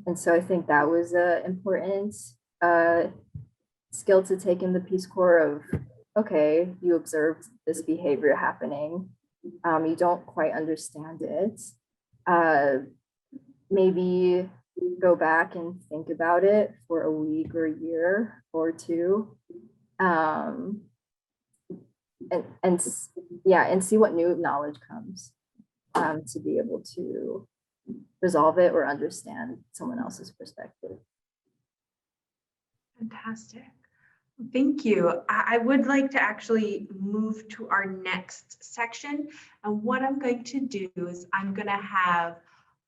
And so I think that was an important skill to take in the Peace Corps of, okay, you observed this behavior happening. You don't quite understand it. Maybe go back and think about it for a week or a year or two. And see what new knowledge comes to be able to resolve it or understand someone else's perspective. Fantastic. Thank you. I would like to actually move to our next section. And what I'm going to do is I'm going to have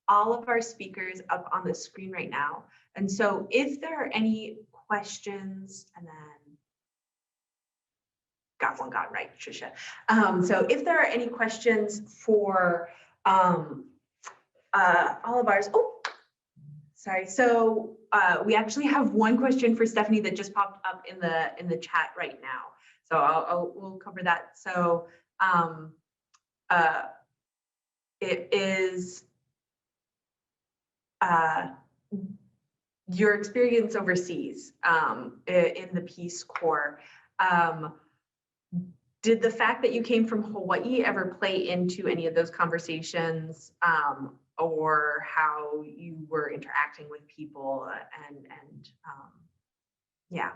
all of our speakers up on the screen right now. And so if there are any questions, and then got one right, Trisha. So if there are any questions for all of ours, sorry. So we actually have one question for Stephanie that just popped up in the chat right now. So we'll cover that. So it is your experience overseas in the Peace Corps. Did the fact that you came from Hawaii ever play into any of those conversations, or how you were interacting with people? Yeah,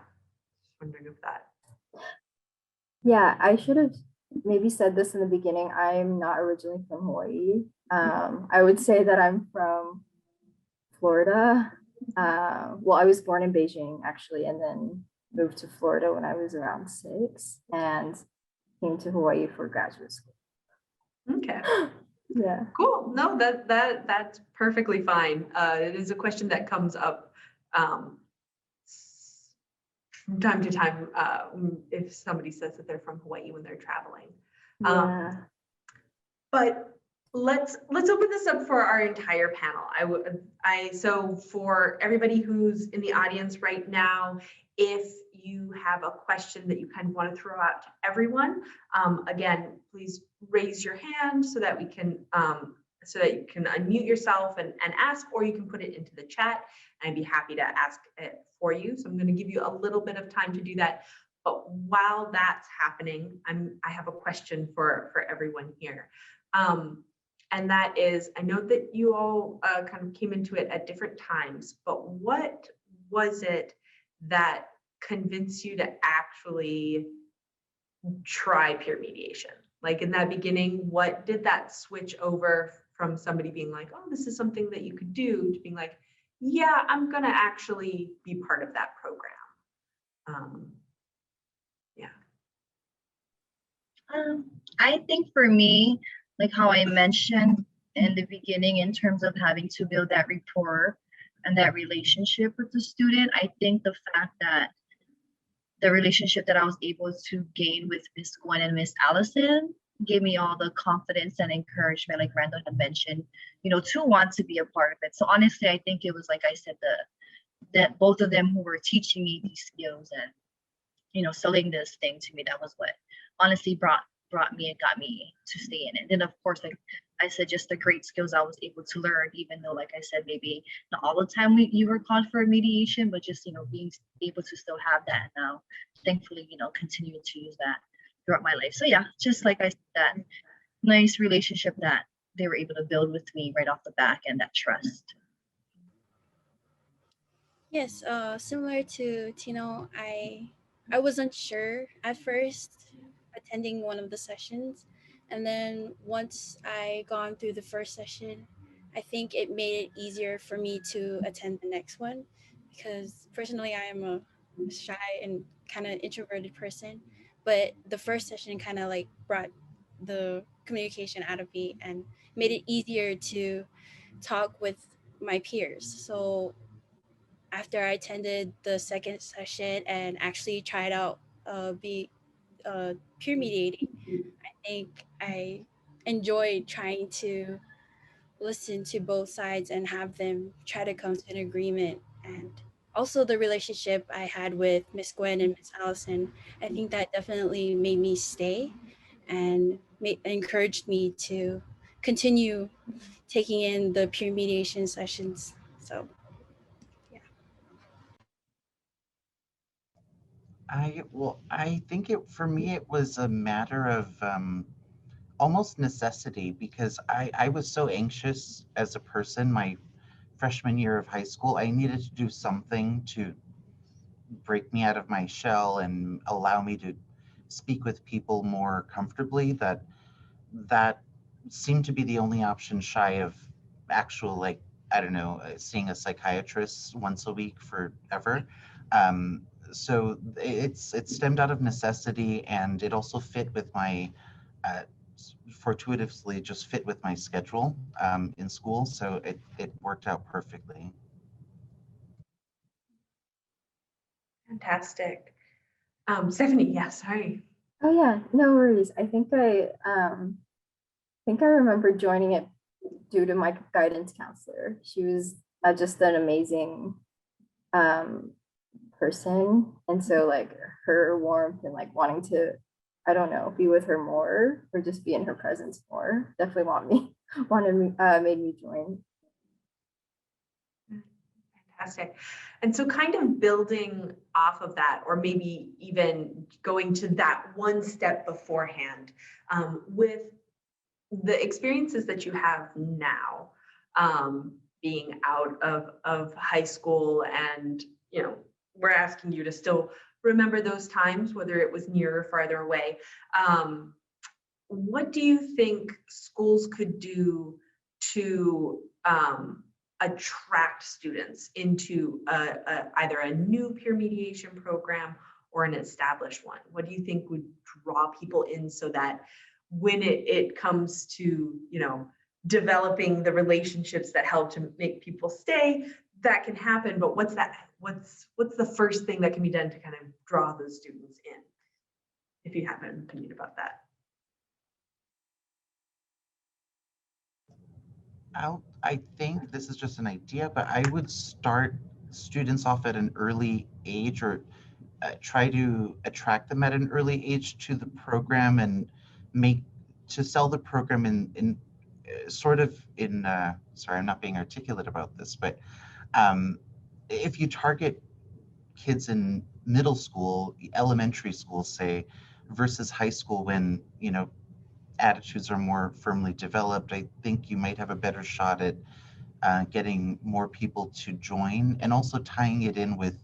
wondering if that. Yeah, I should have maybe said this in the beginning. I'm not originally from Hawaii. I would say that I'm from Florida. Well, I was born in Beijing actually, and then moved to Florida when I was around 6 and came to Hawaii for graduate school. Okay. Yeah. Cool. No, that's perfectly fine. It is a question that comes up from time to time if somebody says that they're from Hawaii when they're traveling. Yeah. But let's open this up for our entire panel. So for everybody who's in the audience right now, if you have a question that you kind of want to throw out to everyone, again, please raise your hand so that we can so that you can unmute yourself and ask, or you can put it into the chat and I'd be happy to ask it for you. So I'm going to give you a little bit of time to do that. But while that's happening, I have a question for everyone here. And that is, I know that you all kind of came into it at different times, but what was it that convinced you to actually try peer mediation? Like in that beginning, what did that switch over from somebody being like, oh, this is something that you could do, to being like, yeah, I'm gonna actually be part of that program? Yeah. I think for me, like how I mentioned in the beginning, in terms of having to build that rapport and that relationship with the student, I think the fact that the relationship that I was able to gain with Miss Gwen and Miss Allison gave me all the confidence and encouragement, like Randall had mentioned, to want to be a part of it. So honestly, I think it was, like I said, that both of them who were teaching me these skills and selling this thing to me, that was what honestly brought me and got me to stay in it. And then of course, like I said, just the great skills I was able to learn, even though, like I said, maybe not all the time you were called for a mediation, but just being able to still have that now, thankfully, continuing to use that throughout my life. So yeah, just like I said, that nice relationship that they were able to build with me right off the back, and that trust. Yes, similar to Tino, I wasn't sure at first attending one of the sessions, and then once I gone through the first session, I think it made it easier for me to attend the next one, because personally I am a shy and kind of introverted person, but the first session kind of like brought the communication out of me and made it easier to talk with my peers. So after I attended the second session and actually tried out be peer mediating, I think I enjoyed trying to listen to both sides and have them try to come to an agreement. And also the relationship I had with Miss Gwen and Miss Allison, I think that definitely made me stay and encouraged me to continue taking in the peer mediation sessions. So I think for me it was a matter of almost necessity, because I was so anxious as a person my freshman year of high school. I needed to do something to break me out of my shell and allow me to speak with people more comfortably. That seemed to be the only option, shy of actual, like, I don't know, seeing a psychiatrist once a week forever. So it stemmed out of necessity, and it also fit with my uh, fortuitously just fit with my schedule in school, so it worked out perfectly. Fantastic. Stephanie, yeah, sorry. Oh yeah, no worries. I think I remember joining it due to my guidance counselor. She was just an amazing um, person, and so like her warmth and like wanting to, I don't know, be with her more or just be in her presence more, definitely wanted me made me join. Fantastic. And so kind of building off of that, or maybe even going to that one step beforehand, with the experiences that you have now, being out of high school, and, you know, we're asking you to still remember those times, whether it was near or farther away. What do you think schools could do to attract students into either a new peer mediation program or an established one? What do you think would draw people in so that when it comes to, you know, developing the relationships that help to make people stay, that can happen? But what's the first thing that can be done to kind of draw those students in, if you have an opinion about that? I think this is just an idea, but I would start students off at an early age, or try to attract them at an early age to the program, and sell the program in sort of in, sorry, I'm not being articulate about this, but if you target kids in middle school, elementary school, say, versus high school, when, you know, attitudes are more firmly developed, I think you might have a better shot at getting more people to join, and also tying it in with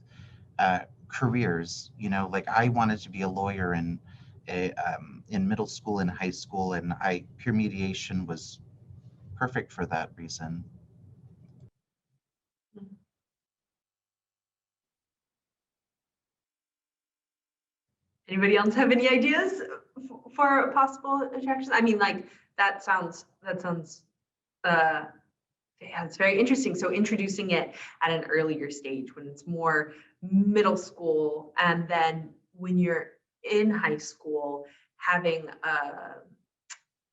careers. You know, like I wanted to be a lawyer in middle school and high school, and peer mediation was perfect for that reason. Anybody else have any ideas for possible attractions? I mean, like, that sounds yeah, it's very interesting. So introducing it at an earlier stage, when it's more middle school, and then when you're in high school, having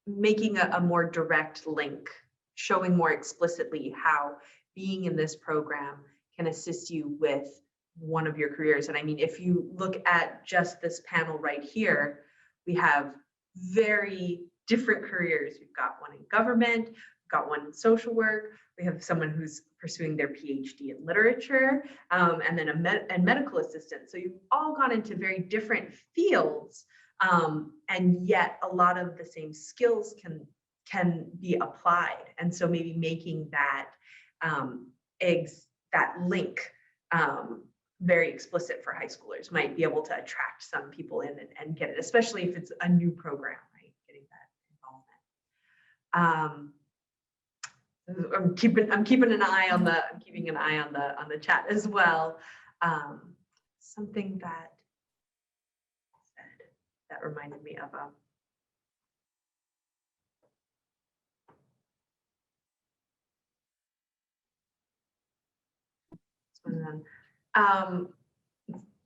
making a more direct link, showing more explicitly how being in this program can assist you with one of your careers. And I mean, if you look at just this panel right here, we have very different careers. We've got one in government, we've got one in social work, we have someone who's pursuing their PhD in literature, and then a medical assistant. So you've all gone into very different fields, and yet a lot of the same skills can be applied. And so maybe making that that link very explicit for high schoolers might be able to attract some people in and get it, especially if it's a new program, right? Getting that involvement. I'm keeping an eye on the chat as well. Something that reminded me of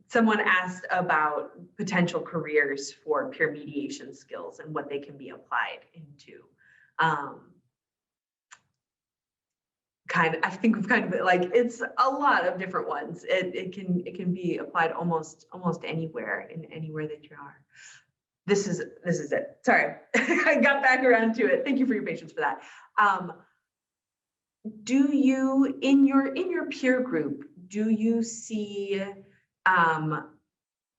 someone asked about potential careers for peer mediation skills and what they can be applied into. I think we've kind of like, it's a lot of different ones. It can be applied almost anywhere, in anywhere that you are. This is it. Sorry, I got back around to it. Thank you for your patience for that. Do you, in your peer group, do you see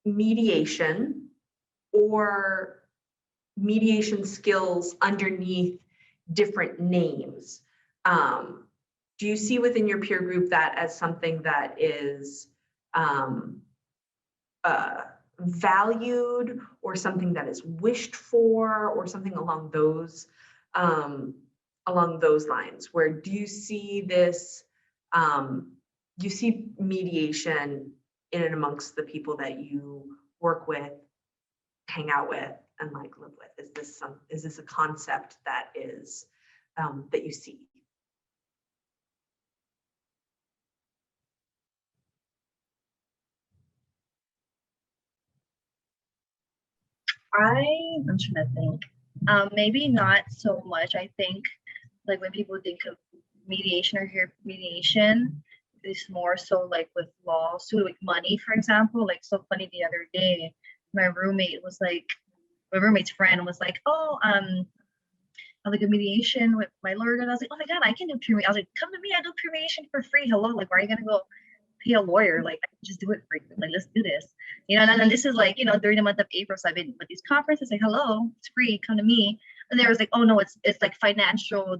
mediation or mediation skills underneath different names? Do you see within your peer group that as something that is valued, or something that is wished for, or something along those lines? Where do you see this? Do you see mediation in and amongst the people that you work with, hang out with, and like live with? Is this a concept that is that you see? I'm trying to think. Maybe not so much. I think like when people think of mediation or hear mediation, it's more so like with lawsuit, like money, for example. Like, so funny, the other day, my roommate's friend was like, oh, I'll like a mediation with my lawyer. And I was like, oh my God, I can do peer mediation. I was like, come to me, I do peer mediation for free. Hello, like, why are you gonna go pay a lawyer? Like, I can just do it for you. Like, let's do this. You know, and then this is like, you know, during the month of April. So I've been with these conferences, like, hello, it's free, come to me. And there was like, oh no, it's like financial,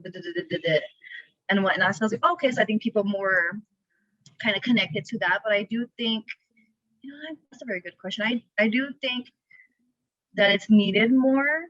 and whatnot. So I was like, okay, so I think people more kind of connected to that. But I do think, you know, that's a very good question. I do think that it's needed more,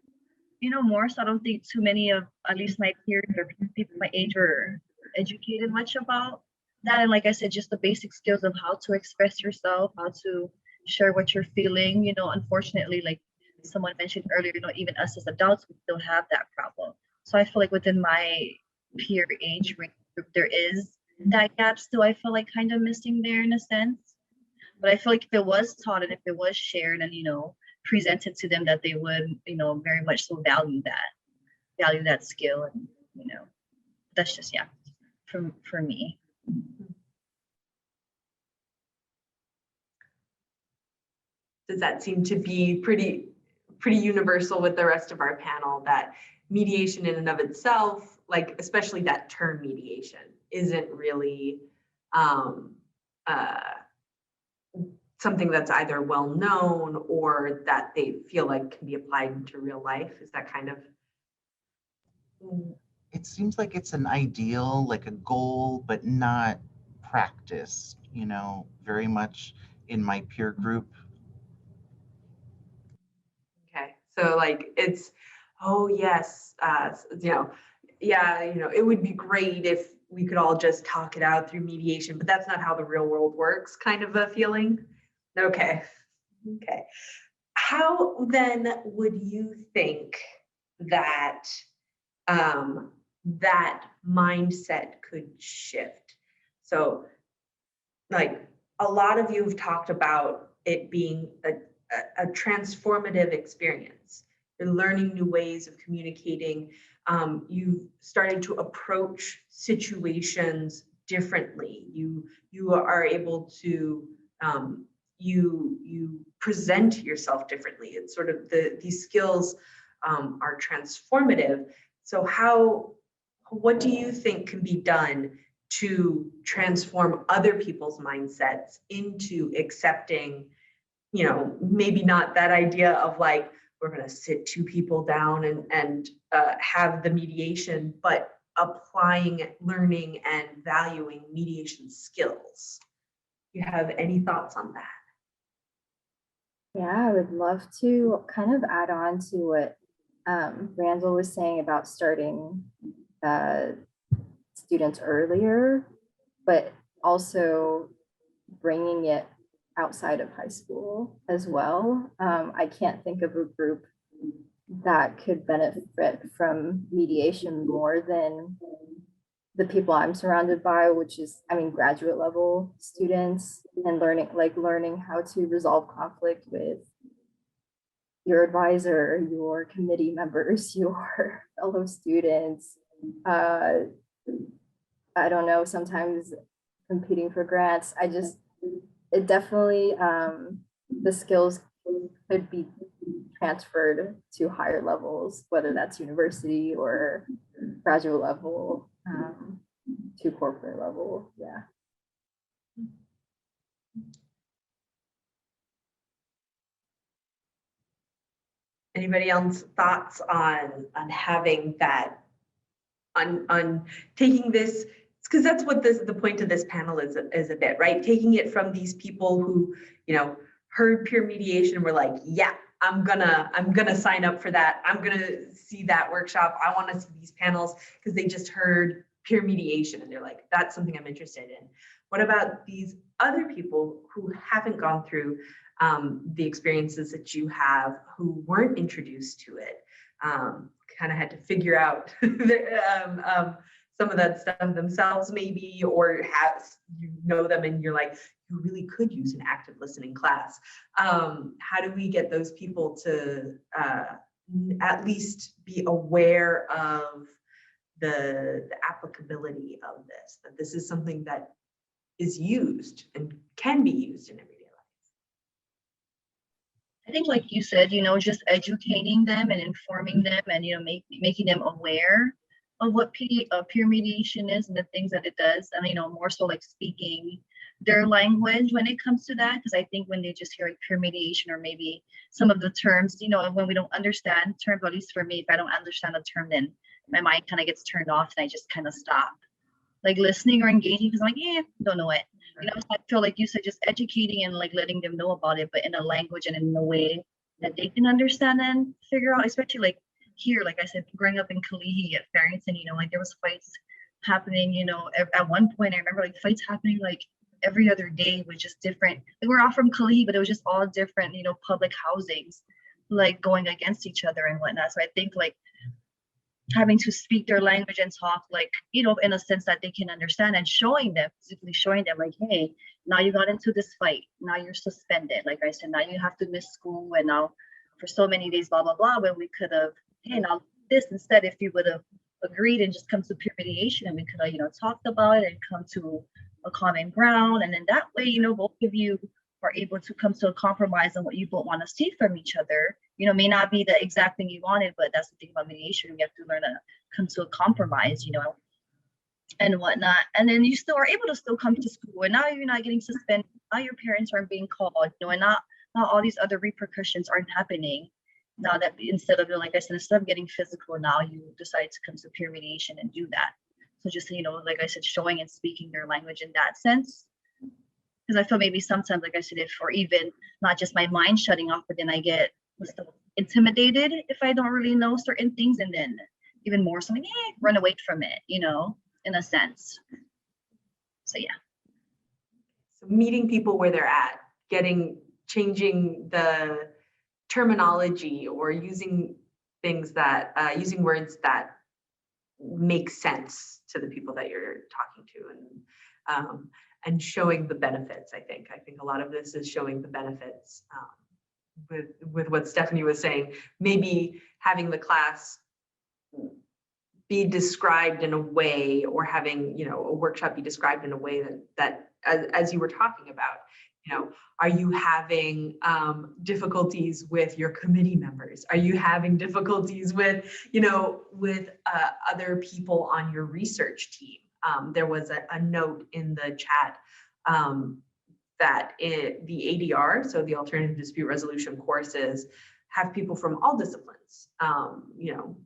you know, more. So I don't think too many of, at least my peers or people my age, are educated much about that. And like I said, just the basic skills of how to express yourself, how to share what you're feeling. You know, unfortunately, like someone mentioned earlier, you know, even us as adults, we still have that problem. So I feel like within my peer age group, there is that gap still, I feel like kind of missing there in a sense. But I feel like if it was taught and if it was shared and, you know, presented to them, that they would, you know, very much so value that skill. And, you know, that's just, yeah, for me. Does that seem to be pretty universal with the rest of our panel, that mediation in and of itself, like especially that term mediation, isn't really something that's either well known or that they feel like can be applied into real life? Is that kind of? It seems like it's an ideal, like a goal, but not practiced, you know, very much in my peer group. Okay, so like it's, oh yes, you know, yeah, you know, it would be great if we could all just talk it out through mediation, but that's not how the real world works, kind of a feeling. Okay. How then would you think that that mindset could shift? So like a lot of you have talked about it being a transformative experience. You're learning new ways of communicating. You've started to approach situations differently. You are able to you present yourself differently. It's sort of these skills are transformative. So what do you think can be done to transform other people's mindsets into accepting, you know, maybe not that idea of like, we're going to sit two people down and have the mediation, but applying, learning, and valuing mediation skills? You have any thoughts on that? Yeah, I would love to kind of add on to what Randall was saying about starting students earlier, but also bringing it outside of high school as well. I can't think of a group that could benefit from mediation more than the people I'm surrounded by, which is, I mean, graduate level students, and learning how to resolve conflict with your advisor, your committee members, your fellow students, I don't know, sometimes competing for grants. It definitely, the skills could be transferred to higher levels, whether that's university or graduate level, to corporate level. Yeah. Anybody else thoughts on having that, on taking this, because that's what the point of this panel is a bit, right? Taking it from these people who, you know, heard peer mediation and were like, yeah, I'm gonna sign up for that. I'm gonna see that workshop. I want to see these panels because they just heard peer mediation and they're like, that's something I'm interested in. What about these other people who haven't gone through the experiences that you have, who weren't introduced to it, kind of had to figure out some of that stuff themselves maybe, or have, you know them and you're like, you really could use an active listening class. How do we get those people to at least be aware of the applicability of this, that this is something that is used and can be used in everyday life? I think, like you said, you know, just educating them and informing them and, you know, making them aware of what peer mediation is and the things that it does. And, you know, more so like speaking their language when it comes to that. Because I think when they just hear like peer mediation or maybe some of the terms, you know, when we don't understand terms, at least for me, if I don't understand a term, then my mind kind of gets turned off and I just kind of stop like listening or engaging because I'm like, yeah, don't know it. You know, so I feel like you said, just educating and like letting them know about it, but in a language and in a way that they can understand and figure out, especially like here, like I said, growing up in Kalihi at Farrington, you know, like there was fights happening, you know, at one point I remember like fights happening like every other day with just different, like we're all from Kalihi, but it was just all different, you know, public housings, like going against each other and whatnot. So I think like having to speak their language and talk like, you know, in a sense that they can understand and showing them, physically showing them like, hey, now you got into this fight, now you're suspended. Like I said, now you have to miss school and now for so many days, blah, blah, blah, when we could have, hey, now this instead, if you would have agreed and just come to peer mediation and we could have, you know, talked about it and come to a common ground. And then that way, you know, both of you are able to come to a compromise on what you both want to see from each other. You know, may not be the exact thing you wanted, but that's the thing about mediation. We have to learn to come to a compromise, you know, and whatnot. And then you still are able to still come to school. And now you're not getting suspended. Now your parents aren't being called, you know, and not all these other repercussions aren't happening. Now that instead of, like I said, instead of getting physical, now you decide to come to peer mediation and do that. So just, you know, like I said, showing and speaking their language in that sense. Because I feel maybe sometimes, like I said, if or even not just my mind shutting off, but then I get intimidated if I don't really know certain things, and then even more something, run away from it, you know, in a sense. So yeah. So meeting people where they're at, changing the terminology or using things that, using words that make sense to the people that you're talking to, and showing the benefits. I think a lot of this is showing the benefits. With what Stephanie was saying, maybe having the class be described in a way, or having, you know, a workshop be described in a way that as you were talking about, you know, are you having difficulties with your committee members? Are you having difficulties with, you know, with other people on your research team? There was a note in the chat that the ADR, so the Alternative Dispute Resolution courses, have people from all disciplines, you know,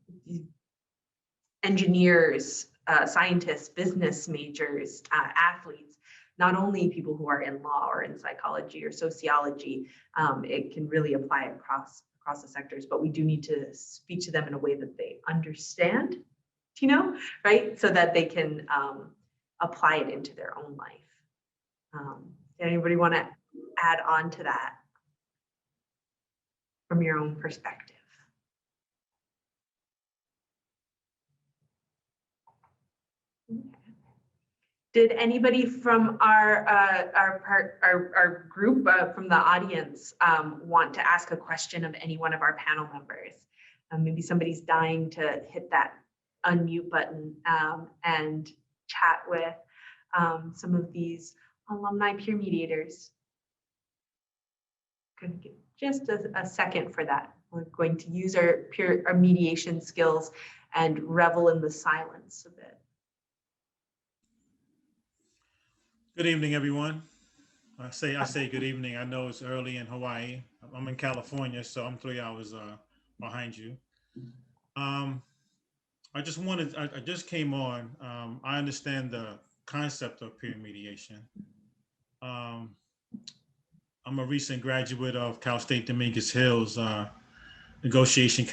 engineers, scientists, business majors, athletes, not only people who are in law or in psychology or sociology. It can really apply across the sectors, but we do need to speak to them in a way that they understand, you know, right? So that they can apply it into their own life. Anybody want to add on to that from your own perspective? Did anybody from our group, from the audience, want to ask a question of any one of our panel members? Maybe somebody's dying to hit that unmute button and chat with some of these alumni peer mediators. Gonna give just a second for that. We're going to use our mediation skills and revel in the silence a bit. Good evening, everyone. I say good evening. I know it's early in Hawaii. I'm in California, so I'm 3 hours behind you. I just came on. I understand the concept of peer mediation. I'm a recent graduate of Cal State Dominguez Hill's negotiation,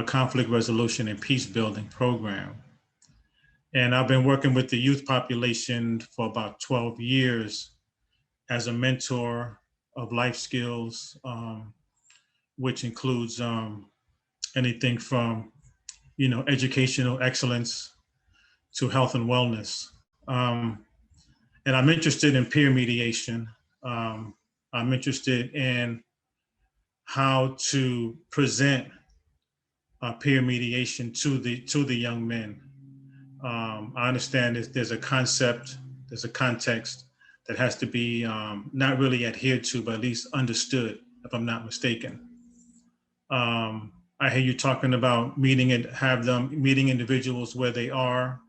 conflict resolution, and peace building program. And I've been working with the youth population for about 12 years as a mentor of life skills, which includes anything from, educational excellence to health and wellness. And I'm interested in peer mediation. I'm interested in how to present peer mediation to the young men. I understand there's a concept, there's a context that has to be not really adhered to, but at least understood, if I'm not mistaken. I hear you talking about meeting individuals where they are.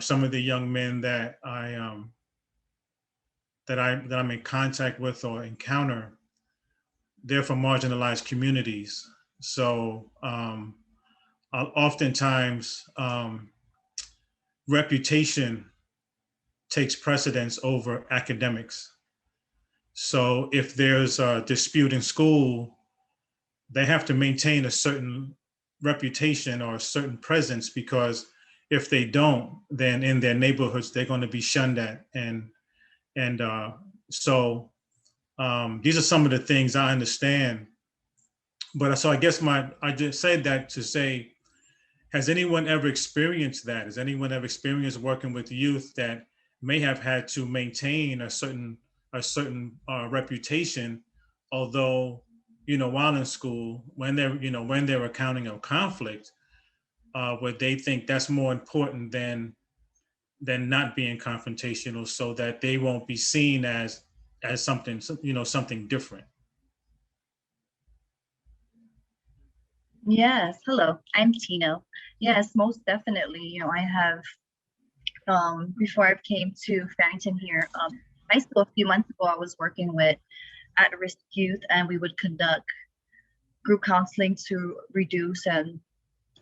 Some of the young men that I'm in contact with or encounter, they're from marginalized communities. So oftentimes reputation takes precedence over academics. So if there's a dispute in school, they have to maintain a certain reputation or a certain presence, because if they don't, then in their neighborhoods, they're going to be shunned at. So these are some of the things I understand. But so I guess I just said that to say, has anyone ever experienced that? Has anyone ever experienced working with youth that may have had to maintain a certain reputation, although, while in school, when they're encountering a conflict, where they think that's more important than not being confrontational, so that they won't be seen as something, something different. Yes, hello, I'm Tino. Yes, most definitely. I have, before I came to Farrington here, high school a few months ago, I was working with at-risk youth, and we would conduct group counseling to reduce and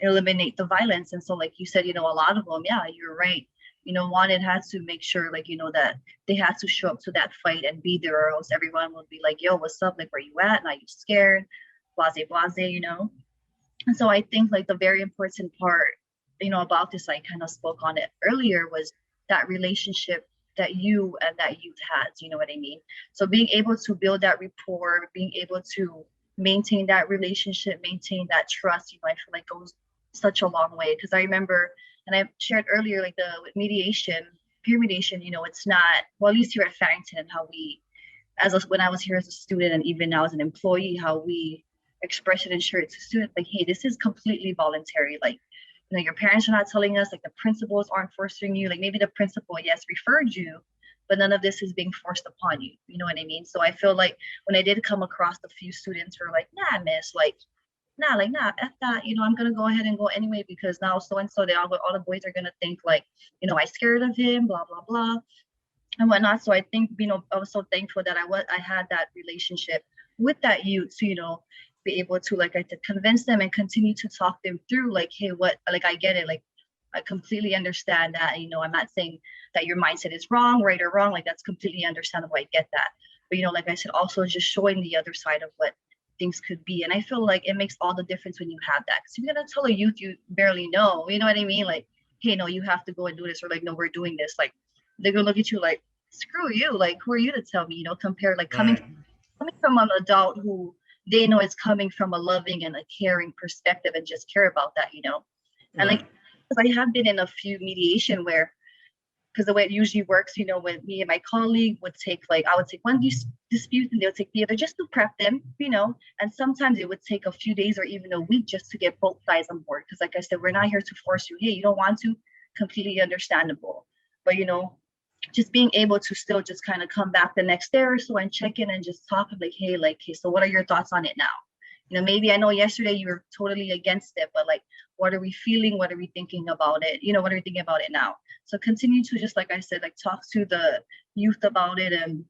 eliminate the violence. And so, like you said, a lot of them, yeah, you're right. One, it has to make sure, that they had to show up to that fight and be there, or else everyone would be like, yo, what's up? Like, where you at? Are you scared? Blase, And so I think the very important part, about this, I kind of spoke on it earlier, was that relationship that you and that youth has, you know what I mean? So being able to build that rapport, being able to maintain that relationship, maintain that trust, I feel like goes such a long way. Because I remember, and I shared earlier, with mediation, peer mediation, it's not, well, at least here at Farrington, and how we, when I was here as a student, and even now as an employee, how we express it and share it to students, hey, this is completely voluntary. Your parents are not telling us, the principals aren't forcing you, maybe the principal, yes, referred you, but none of this is being forced upon you. You know what I mean? So I feel like when I did come across a few students who were like, nah, miss, nah, F that, I'm going to go ahead and go anyway, because now so-and-so, all the boys are going to think I scared of him, blah, blah, blah, and whatnot. So I think, I was so thankful that I had that relationship with that youth to, be able to, I to convince them and continue to talk them through, hey, what, I get it. I completely understand that, I'm not saying that your mindset is wrong, right or wrong, that's completely understandable. I get that. But, like I said, also just showing the other side of what things could be. And I feel like it makes all the difference when you have that. Because you're going to tell a youth you barely know, you know what I mean? Hey, no, you have to go and do this, or no, we're doing this. They're going to look at you screw you. Who are you to tell me, compare, coming from an adult who they know is coming from a loving and a caring perspective, and just care about that, And because I have been in a few mediation where, because the way it usually works, when me and my colleague would take, I would take one dispute and they'll take the other just to prep them, and sometimes it would take a few days or even a week just to get both sides on board. Because like I said, we're not here to force you. Hey, you don't want to, completely understandable. But, you know, just being able to still just kind of come back the next day or so and check in and just talk like, hey, so what are your thoughts on it now? You know, maybe I know yesterday you were totally against it, but like, what are we feeling? What are we thinking about it? You know, what are we thinking about it now? So continue to, just like I said, like talk to the youth about it and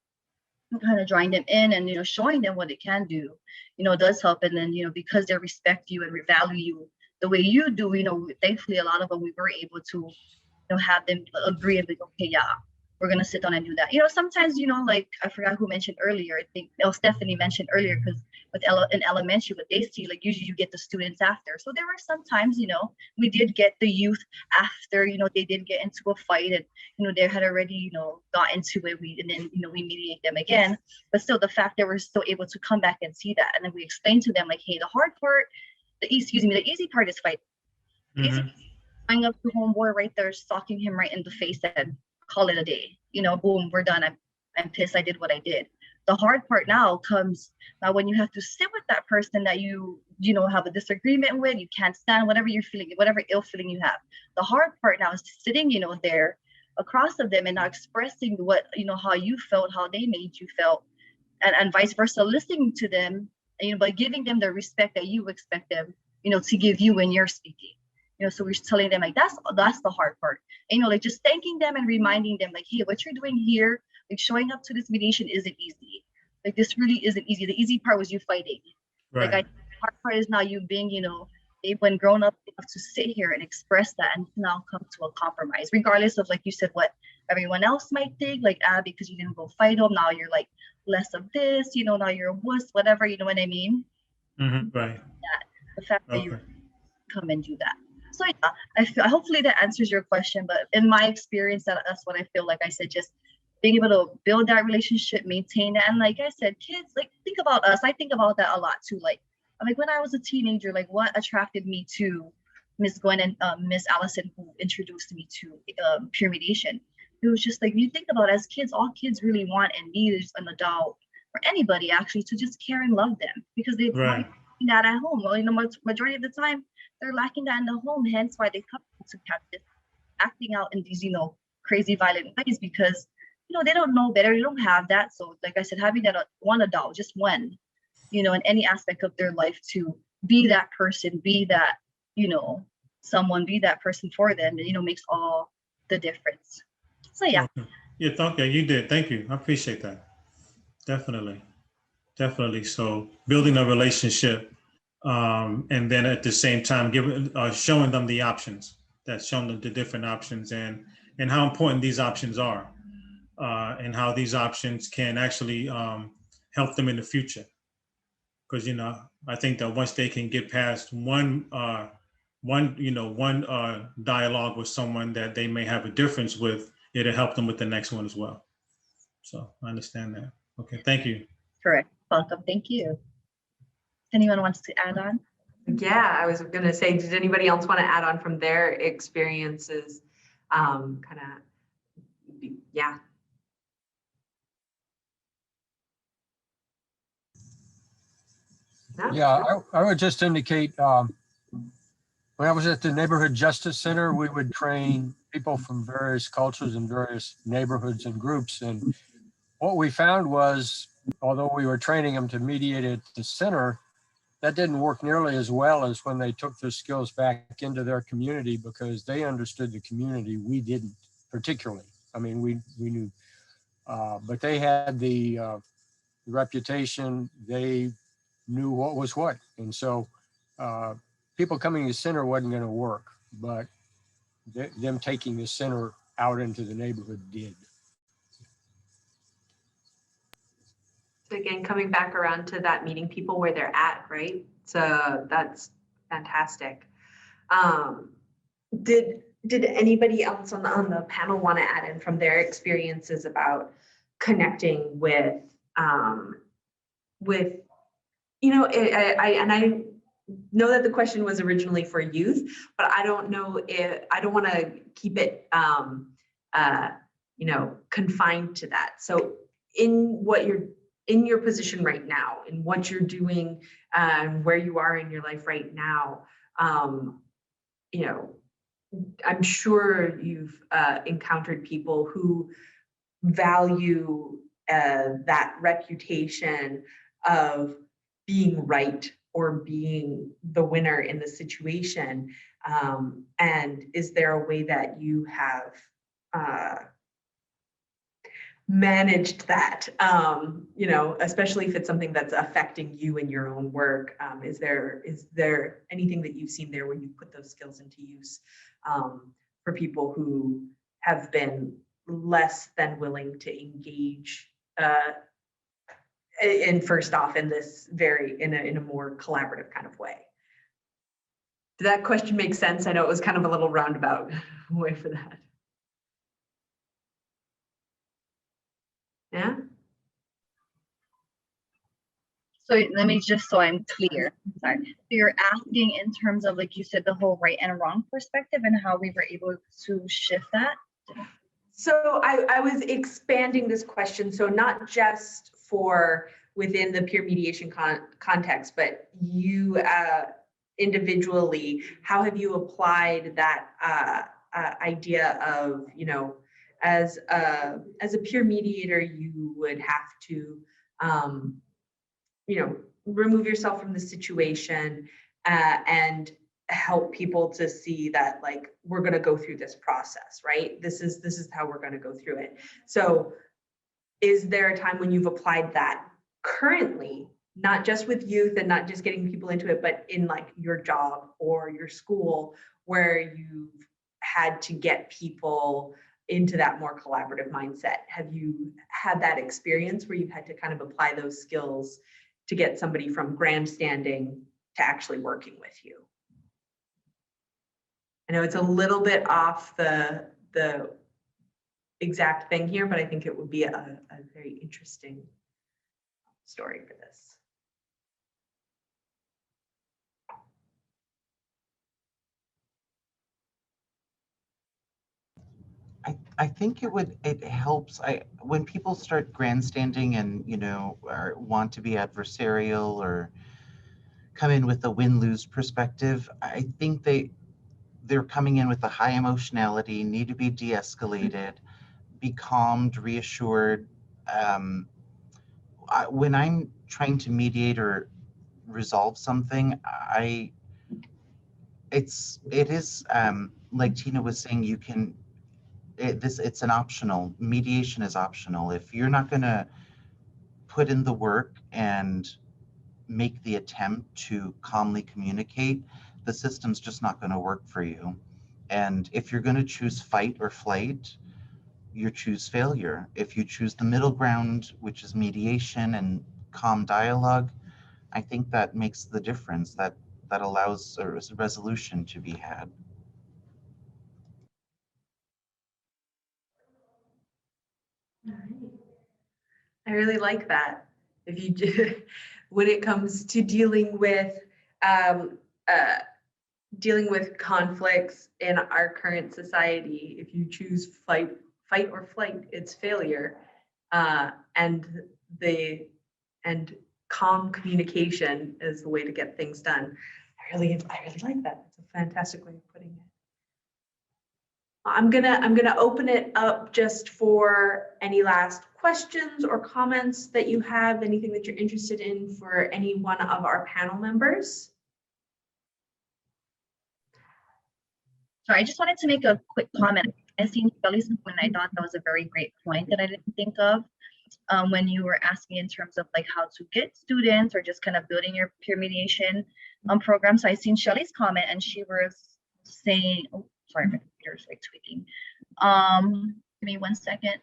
kind of drawing them in and, you know, showing them what it can do, you know, does help. And then, you know, because they respect you and value you the way you do, you know, thankfully a lot of them, we were able to, you know, have them agree and like, okay, yeah, we're going to sit down and do that. You know, sometimes, you know, like I forgot who mentioned earlier, I think Stephanie mentioned earlier, because with in elementary, what they see, like usually you get the students after. So there were some times, you know, we did get the youth after, you know, they did get into a fight and, you know, they had already, you know, got into it. And then, you know, we mediate them again. But still, the fact that we're still able to come back and see that. And then we explain to them like, hey, the hard part, the easy part is fighting. Going up to homeboy right there, stalking him right in the face and call it a day. You know, boom, we're done. I'm pissed I did what I did. The hard part now comes now when you have to sit with that person that you know, have a disagreement with, you can't stand, whatever you're feeling, whatever ill feeling you have. The hard part now is sitting, you know, there across of them and now expressing what, you know, how you felt, how they made you feel, and vice versa, listening to them, you know, but giving them the respect that you expect them, you know, to give you when you're speaking. You know, so we're telling them like that's the hard part. And, you know, like just thanking them and reminding them like, hey, what you're doing here, like showing up to this mediation isn't easy. Like this really isn't easy. The easy part was you fighting. Right. Like the hard part is now you being, you know, when grown up enough to sit here and express that and now come to a compromise, regardless of, like you said, what everyone else might think, like, because you didn't go fight them, now you're like less of this, you know, now you're a wuss, whatever, you know what I mean? Right. The fact that you come and do that. So yeah, I feel hopefully that answers your question, but in my experience, that's what I feel. Like I said, just being able to build that relationship, maintain that. And like I said, kids, like think about us. I think about that a lot too. Like when I was a teenager, like what attracted me to Miss Gwen and Miss Allison, who introduced me to peer mediation. It was just like, you think about it, as kids, all kids really want and need is an adult or anybody actually to just care and love them, because they find that at home. Well, you know, majority of the time they're lacking that in the home, hence why they come to practice acting out in these, you know, crazy violent ways, because, you know, they don't know better, they don't have that. So like I said, having that one adult, just one, you know, in any aspect of their life to be that person, be that, you know, someone, be that person for them, you know, makes all the difference. So yeah. Okay, you did. Thank you. I appreciate that. Definitely. So building a relationship, and then at the same time showing them the options, showing them the different options and how important these options are, and how these options can actually help them in the future. Because, you know, I think that once they can get past one dialogue with someone that they may have a difference with, it'll help them with the next one as well. So I understand that. Okay, thank you. Correct. Welcome. Thank you. Anyone wants to add on? Yeah, I was going to say, did anybody else want to add on from their experiences? Yeah. No? Yeah, I would just indicate, when I was at the Neighborhood Justice Center, we would train people from various cultures and various neighborhoods and groups. And what we found was, although we were training them to mediate at the center, that didn't work nearly as well as when they took their skills back into their community, because they understood the community. We didn't particularly. I mean, we knew, but they had the reputation. They knew what was what. And so people coming to the center wasn't going to work, but them taking the center out into the neighborhood did. So again, coming back around to that, meeting people where they're at, right? So that's fantastic. Did anybody else on the panel want to add in from their experiences about connecting with, you know, I know that the question was originally for youth, but I don't know if, I don't want to keep it, you know, confined to that. So in your position right now, in what you're doing and where you are in your life right now, you know, I'm sure you've encountered people who value that reputation of being right or being the winner in the situation. And is there a way that you have managed that, especially if it's something that's affecting you in your own work? Is there anything that you've seen there where you put those skills into use for people who have been less than willing to engage in first off in this in a more collaborative kind of way? Did that question make sense? I know it was kind of a little roundabout way for that. Yeah. So let me just, so I'm clear, sorry. So you're asking in terms of, like you said, the whole right and wrong perspective and how we were able to shift that? So I was expanding this question. So not just for within the peer mediation context, but you individually, how have you applied that idea of, as a peer mediator, you would have to, remove yourself from the situation and help people to see that, like, we're going to go through this process, right? This is how we're going to go through it. So is there a time when you've applied that currently, not just with youth and not just getting people into it, but in like your job or your school, where you've had to get people into that more collaborative mindset? Have you had that experience where you've had to kind of apply those skills to get somebody from grandstanding to actually working with you? I know it's a little bit off the exact thing here, but I think it would be a very interesting story for this. I think it helps. When people start grandstanding and, or want to be adversarial or come in with a win-lose perspective, I think they're coming in with a high emotionality, need to be de-escalated, be calmed, reassured. When I'm trying to mediate or resolve something, it is like Tina was saying, it's an optional. Mediation is optional. If you're not going to put in the work and make the attempt to calmly communicate, the system's just not going to work for you. And if you're going to choose fight or flight, you choose failure. If you choose the middle ground, which is mediation and calm dialogue, I think that makes the difference. That allows a resolution to be had. All right. I really like that. If you do, when it comes to dealing with conflicts in our current society, if you choose fight or flight, it's failure. And calm communication is the way to get things done. I really like that. It's a fantastic way of putting it. I'm gonna open it up just for any last questions or comments that you have, anything that you're interested in for any one of our panel members. So I just wanted to make a quick comment. I seen Kelly's point. I thought that was a very great point that I didn't think of when you were asking in terms of like how to get students or just kind of building your peer mediation program. So I seen Shelly's comment and she was saying, oh, sorry, my computer's like tweaking. Give me 1 second.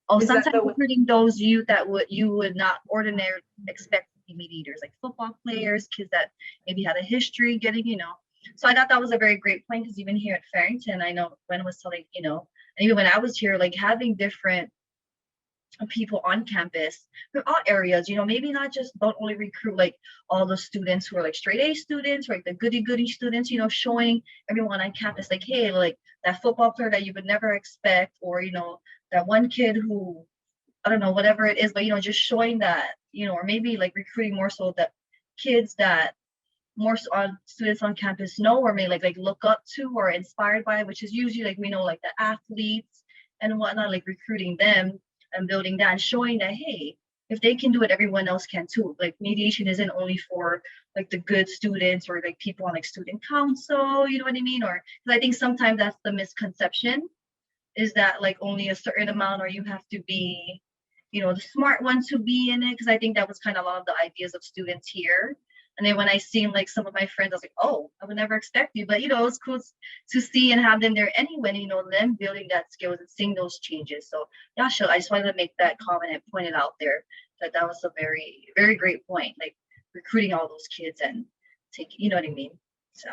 Oh, sometimes including those youth that you would not ordinarily expect to be mediators, like football players, kids that maybe had a history getting, So I thought that was a very great point, because even here at Farrington, I know Gwen was telling, and even when I was here, like having different people on campus from all areas, maybe not just, don't only recruit like all the students who are like straight A students, or like the goody students, showing everyone on campus like, hey, like that football player that you would never expect, or that one kid who, I don't know, whatever it is, but just showing that, or maybe like recruiting more so that kids that more students on campus know or may like look up to or inspired by, which is usually like we know like the athletes and whatnot, like recruiting them and building that and showing that, hey, if they can do it, everyone else can too. Like mediation isn't only for like the good students or like people on like student council, you know what I mean? Or because I think sometimes that's the misconception, is that like only a certain amount, or you have to be, you know, the smart one to be in it. Because I think that was kind of a lot of the ideas of students here. And then when I seen like some of my friends, I was like, oh, I would never expect you. But, you know, it was cool to see and have them there anyway, you know, them building that skills and seeing those changes. So yeah, sure. I just wanted to make that comment and point it out there, that that was a very, very great point, like recruiting all those kids and taking, you know what I mean? So.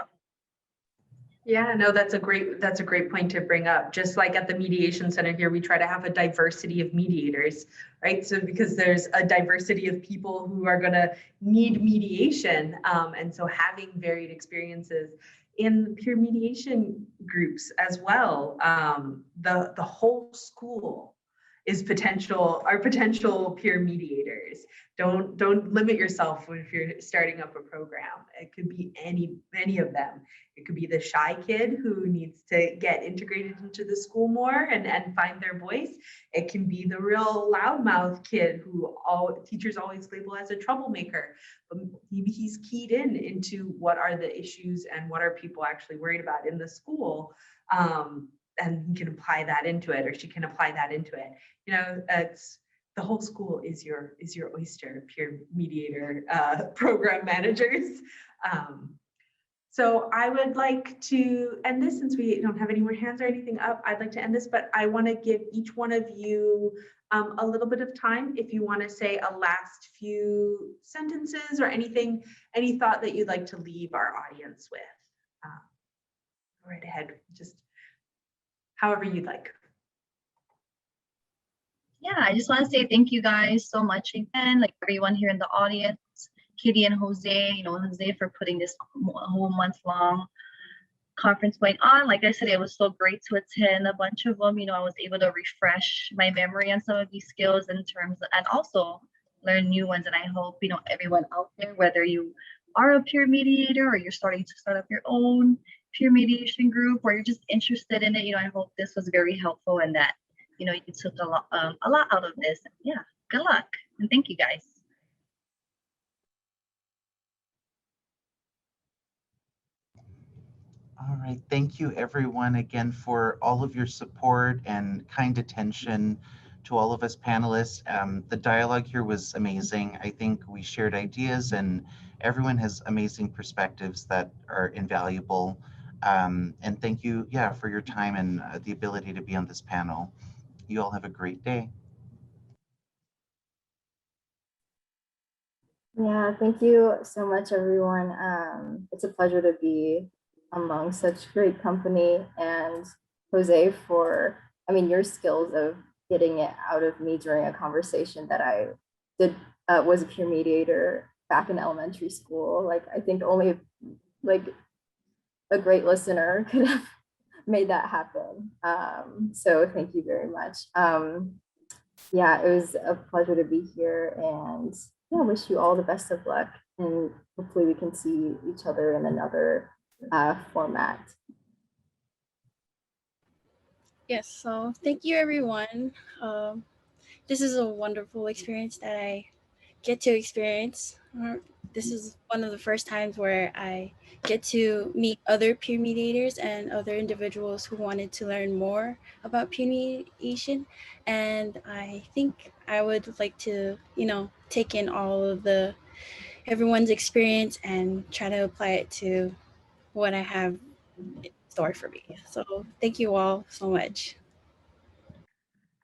Yeah, no, that's a great point to bring up. Just like at the Mediation Center here, we try to have a diversity of mediators, right? So because there's a diversity of people who are going to need mediation. And so having varied experiences in peer mediation groups as well. The whole school is potential peer mediators. Don't limit yourself if you're starting up a program. It could be any of them. It could be the shy kid who needs to get integrated into the school more and find their voice. It can be the real loudmouth kid who all teachers always label as a troublemaker. But maybe he's keyed into what are the issues and what are people actually worried about in the school. And he can apply that into it, or she can apply that into it. You know, it's the whole school is your oyster, peer mediator program managers. So I would like to end this, since we don't have any more hands or anything up. I'd like to end this, but I want to give each one of you a little bit of time if you want to say a last few sentences or anything, any thought that you'd like to leave our audience with. Go right ahead, just however you'd like. Yeah, I just want to say thank you guys so much again, like everyone here in the audience, Kitty and Jose, you know, Jose for putting this whole month-long conference going on. Like I said, it was so great to attend a bunch of them. You know, I was able to refresh my memory on some of these skills in terms of, and also learn new ones. And I hope, you know, everyone out there, whether you are a peer mediator or you're starting to start up your own peer mediation group, or you're just interested in it, you know, I hope this was very helpful and that, you know, you took a lot out of this. Yeah, good luck. And thank you guys. All right, thank you everyone again for all of your support and kind attention to all of us panelists. The dialogue here was amazing. I think we shared ideas and everyone has amazing perspectives that are invaluable. And thank you, yeah, for your time and the ability to be on this panel. You all have a great day. Yeah, thank you so much, everyone. It's a pleasure to be among such great company, and Jose for, I mean, your skills of getting it out of me during a conversation that I did, was a peer mediator back in elementary school. Like, I think only like a great listener could have made that happen. So thank you very much. Yeah, it was a pleasure to be here, and yeah, wish you all the best of luck, and hopefully we can see each other in another format. Yes, so thank you, everyone. This is a wonderful experience that I get to experience. This is one of the first times where I get to meet other peer mediators and other individuals who wanted to learn more about peer mediation. And I think I would like to, you know, take in all of everyone's experience and try to apply it to what I have in store for me. So thank you all so much.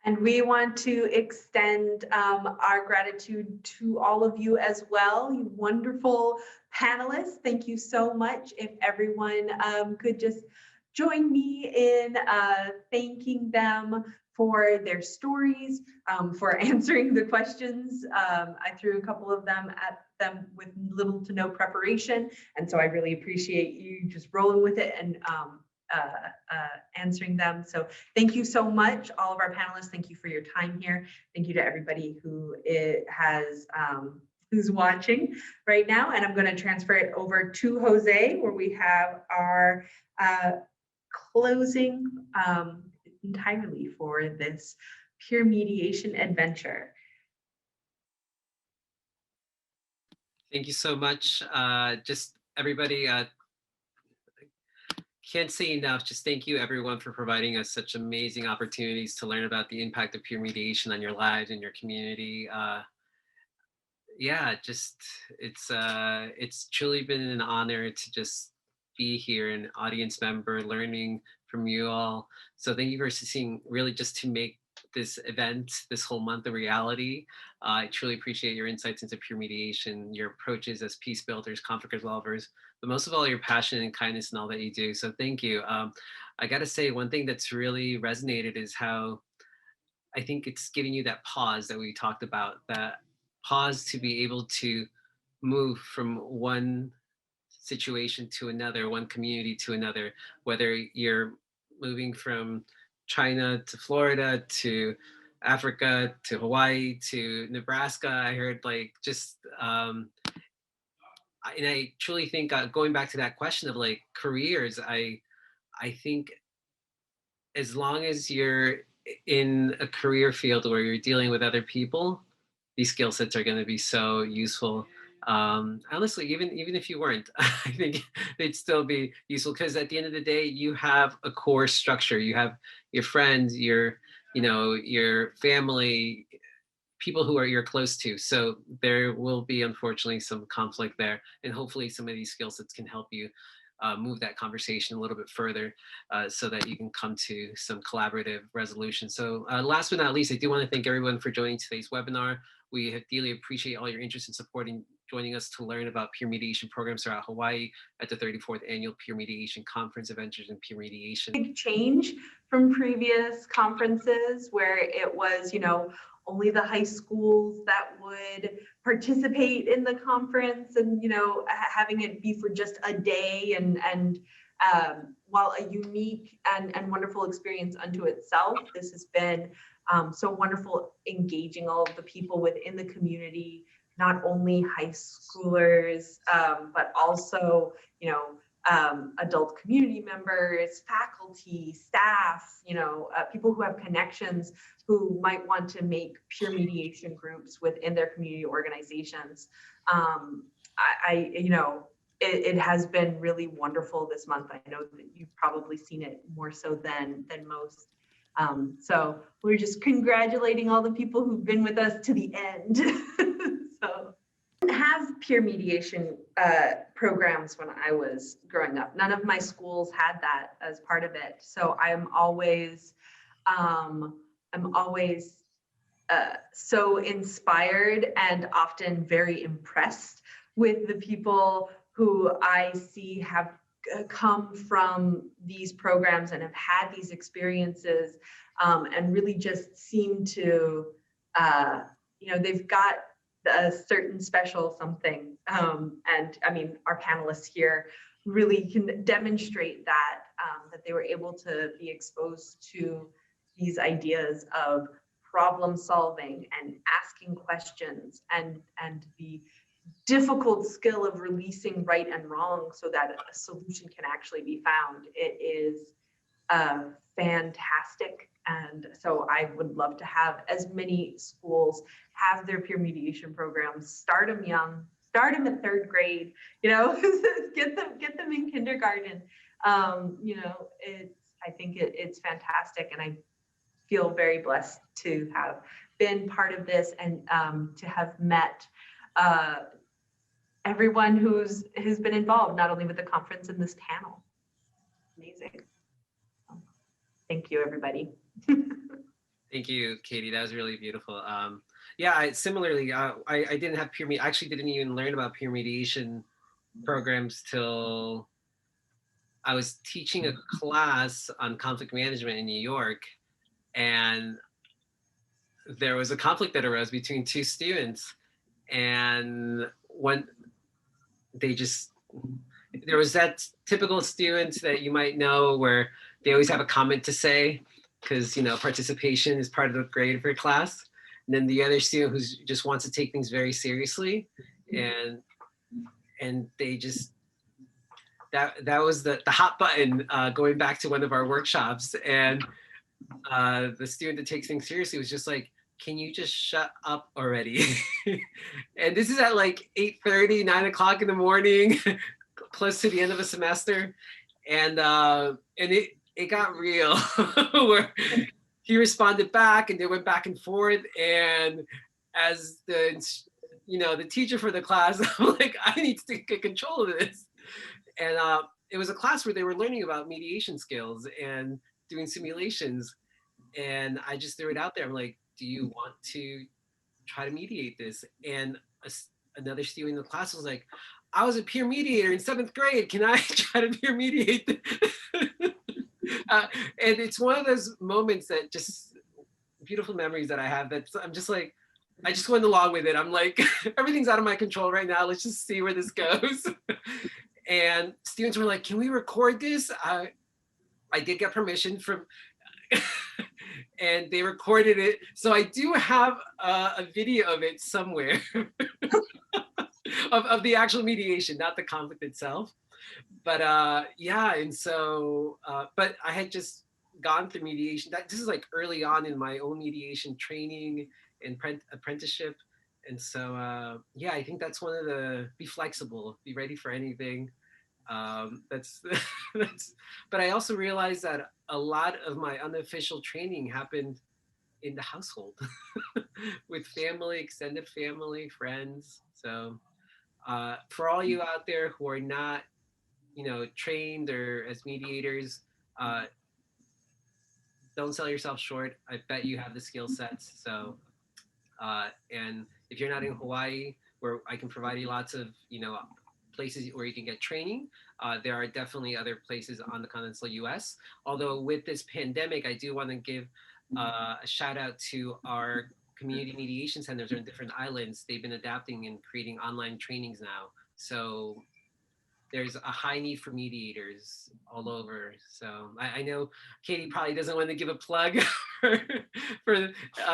And we want to extend our gratitude to all of you as well, you wonderful panelists. Thank you so much. If everyone could just join me in thanking them for their stories, for answering the questions. I threw a couple of them at them with little to no preparation. And so I really appreciate you just rolling with it and answering them. So thank you so much, all of our panelists. Thank you for your time here. Thank you to everybody who has who's watching right now. And I'm going to transfer it over to Jose, where we have our closing entirely for this peer mediation adventure. Thank you so much. Just everybody, can't say enough. Just thank you everyone for providing us such amazing opportunities to learn about the impact of peer mediation on your lives and your community. Yeah, just it's truly been an honor to just be here, an audience member, learning from you all. So thank you for seeing, really just to make this event, this whole month, a reality. I truly appreciate your insights into peer mediation, your approaches as peace builders, conflict resolvers, but most of all, your passion and kindness and all that you do. So thank you. I gotta say, one thing that's really resonated is how I think it's giving you that pause that we talked about, that pause to be able to move from one situation to another, one community to another, whether you're moving from China to Florida to Africa to Hawaii to Nebraska. I heard like just, and I truly think going back to that question of like careers, I think as long as you're in a career field where you're dealing with other people, these skill sets are going to be so useful. Honestly, even if you weren't, I think they'd still be useful, because at the end of the day, you have a core structure. You have your friends, your family, people who you're close to. So there will be, unfortunately, some conflict there, and hopefully some of these skill sets can help you move that conversation a little bit further, so that you can come to some collaborative resolution. So last but not least, I do want to thank everyone for joining today's webinar. We dearly appreciate all your interest in supporting joining us to learn about peer mediation programs throughout Hawaii at the 34th Annual Peer Mediation Conference of Ventures in Peer Mediation. Big change from previous conferences where it was, only the high schools that would participate in the conference, and having it be for just a day, and while a unique and wonderful experience unto itself, this has been so wonderful, engaging all of the people within the community, not only high schoolers, but also adult community members, faculty, staff, people who have connections, who might want to make peer mediation groups within their community organizations. It has been really wonderful this month. I know that you've probably seen it more so than most. So we're just congratulating all the people who've been with us to the end. So have peer mediation programs when I was growing up. None of my schools had that as part of it. So I'm always so inspired and often very impressed with the people who I see have come from these programs and have had these experiences, and really just seem to, they've got a certain special something. And I mean, our panelists here really can demonstrate that, that they were able to be exposed to these ideas of problem solving and asking questions, and the difficult skill of releasing right and wrong so that a solution can actually be found. It is fantastic. And so I would love to have as many schools have their peer mediation programs, start them young, start them at 3rd grade, get them in kindergarten. I think it's fantastic. And I feel very blessed to have been part of this, and to have met everyone who's been involved, not only with the conference and this panel. Amazing. Thank you, everybody. Thank you, Katie. That was really beautiful. Similarly, I didn't have peer I actually didn't even learn about peer mediation programs till I was teaching a class on conflict management in New York, and there was a conflict that arose between 2 students, and there was that typical student that you might know where they always have a comment to say, because participation is part of the grade for class. and then the other student who just wants to take things very seriously, and they just that was the hot button going back to one of our workshops, and the student that takes things seriously was just like, can you just shut up already? And this is at like 8:30, 9 o'clock in the morning, close to the end of a semester. And it got real where he responded back and they went back and forth. And as the teacher for the class, I'm like, I need to get control of this. And it was a class where they were learning about mediation skills and doing simulations. And I just threw it out there. I'm like, do you want to try to mediate this? And another student in the class was like, I was a peer mediator in 7th grade. Can I try to peer mediate this? And it's one of those moments that just beautiful memories that I have that I'm just like, I just went along with it. I'm like, everything's out of my control right now. Let's just see where this goes. And students were like, can we record this? I did get permission from, and they recorded it. So I do have a video of it somewhere of the actual mediation, not the conflict itself. But yeah, and so, but I had just gone through mediation. This is like early on in my own mediation training and apprenticeship. And so, yeah, I think that's one of the, be flexible, be ready for anything. That's, but I also realized that a lot of my unofficial training happened in the household with family, extended family, friends. So for all you out there who are not, trained or as mediators, don't sell yourself short. I bet you have the skill sets. So, and if you're not in Hawaii, where I can provide you lots of, places where you can get training, there are definitely other places on the continental US. Although with this pandemic, I do want to give a shout out to our community mediation centers on different islands. They've been adapting and creating online trainings now. So there's a high need for mediators all over. So I know Katie probably doesn't want to give a plug for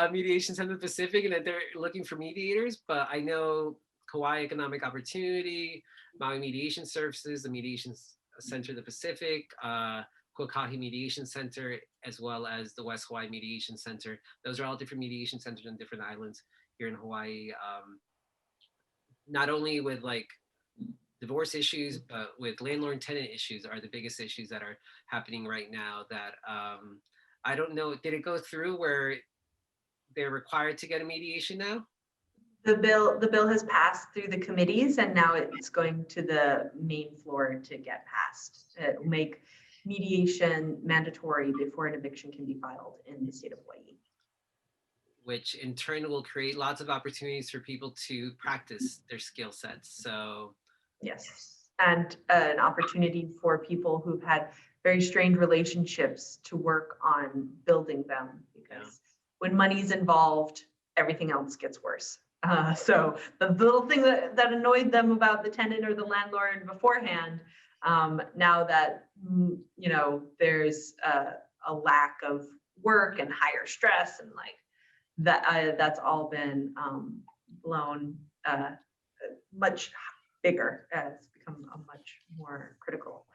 Mediation Center Pacific and that they're looking for mediators, but I know Kauai Economic Opportunity, Maui Mediation Services, the Mediation Center of the Pacific, Kokahi Mediation Center, as well as the West Hawaii Mediation Center. Those are all different mediation centers on different islands here in Hawaii. Not only with like divorce issues, but with landlord and tenant issues are the biggest issues that are happening right now that I don't know, did it go through where they're required to get a mediation now? The bill has passed through the committees and now it's going to the main floor to get passed. It will make mediation mandatory before an eviction can be filed in the state of Hawaii. Which in turn will create lots of opportunities for people to practice their skill sets. So yes, and an opportunity for people who've had very strained relationships to work on building them, because when money's involved, everything else gets worse. So the little thing that annoyed them about the tenant or the landlord beforehand, now that there's a lack of work and higher stress and like that, that's all been blown much bigger. It's become a much more critical.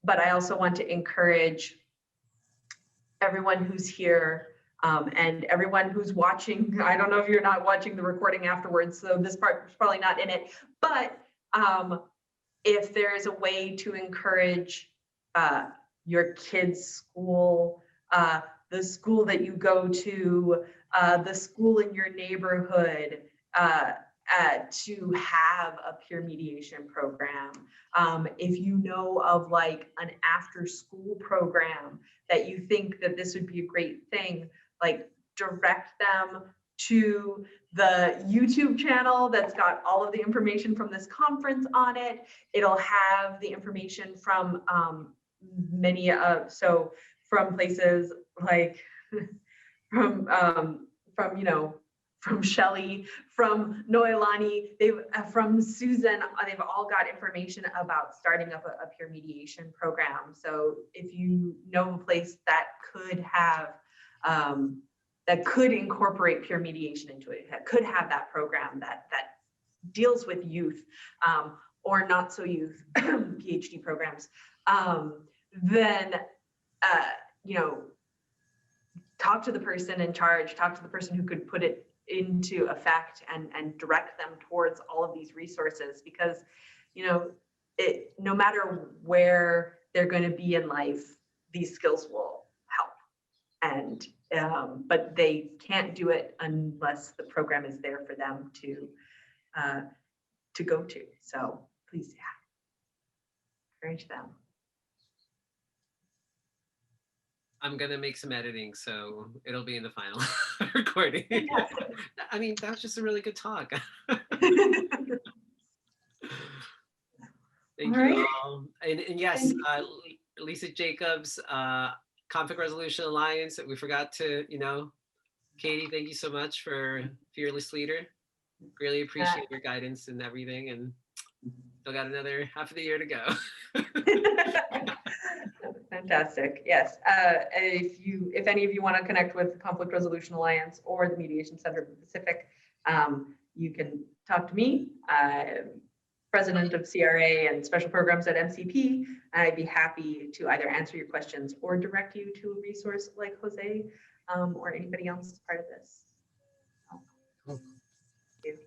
But I also want to encourage everyone who's here and everyone who's watching. I don't know if you're not watching the recording afterwards, so this part is probably not in it, but if there is a way to encourage your kids' school, the school that you go to, the school in your neighborhood, to have a peer mediation program. If you know of like an after school program that you think that this would be a great thing, like direct them to the YouTube channel that's got all of the information from this conference on it. It'll have the information from many from places like from Shelley, from Noelani, from Susan, they've all got information about starting up a peer mediation program. So if you know a place that could have that could incorporate peer mediation into it, that could have that program that deals with youth, or not so youth PhD programs, then you know, talk to the person in charge, talk to the person who could put it into effect and direct them towards all of these resources, because, you know, no matter where they're going to be in life, these skills will help. And but they can't do it unless the program is there for them to go to. So please, yeah, encourage them. I'm gonna make some editing, so it'll be in the final recording. I mean, that was just a really good talk. Thank All you right. all. And yes, Lisa Jacobs, Conflict Resolution Alliance, that we forgot to, you know, Katie, thank you so much for Fearless Leader. Really appreciate your guidance and everything, and still got another half of the year to go. Fantastic. Yes. If any of you want to connect with Conflict Resolution Alliance or the Mediation Center of the Pacific, you can talk to me, president of CRA and special programs at MCP. I'd be happy to either answer your questions or direct you to a resource like Jose, or anybody else as part of this. Cool. Thank you.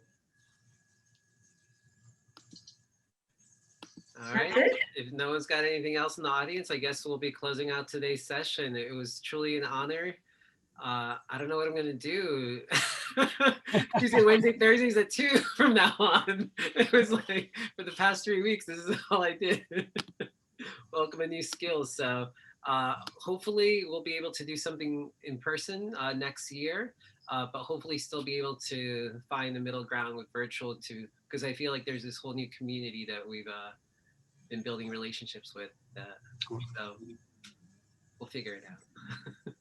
All right. If no one's got anything else in the audience, I guess we'll be closing out today's session. It was truly an honor. I don't know what I'm gonna do. Tuesday, Wednesday, Thursdays at 2 from now on. It was like for the past 3 weeks, this is all I did. Welcome a new skill. So hopefully we'll be able to do something in person next year, but hopefully still be able to find the middle ground with virtual too, because I feel like there's this whole new community that we've been building relationships with. So we'll figure it out.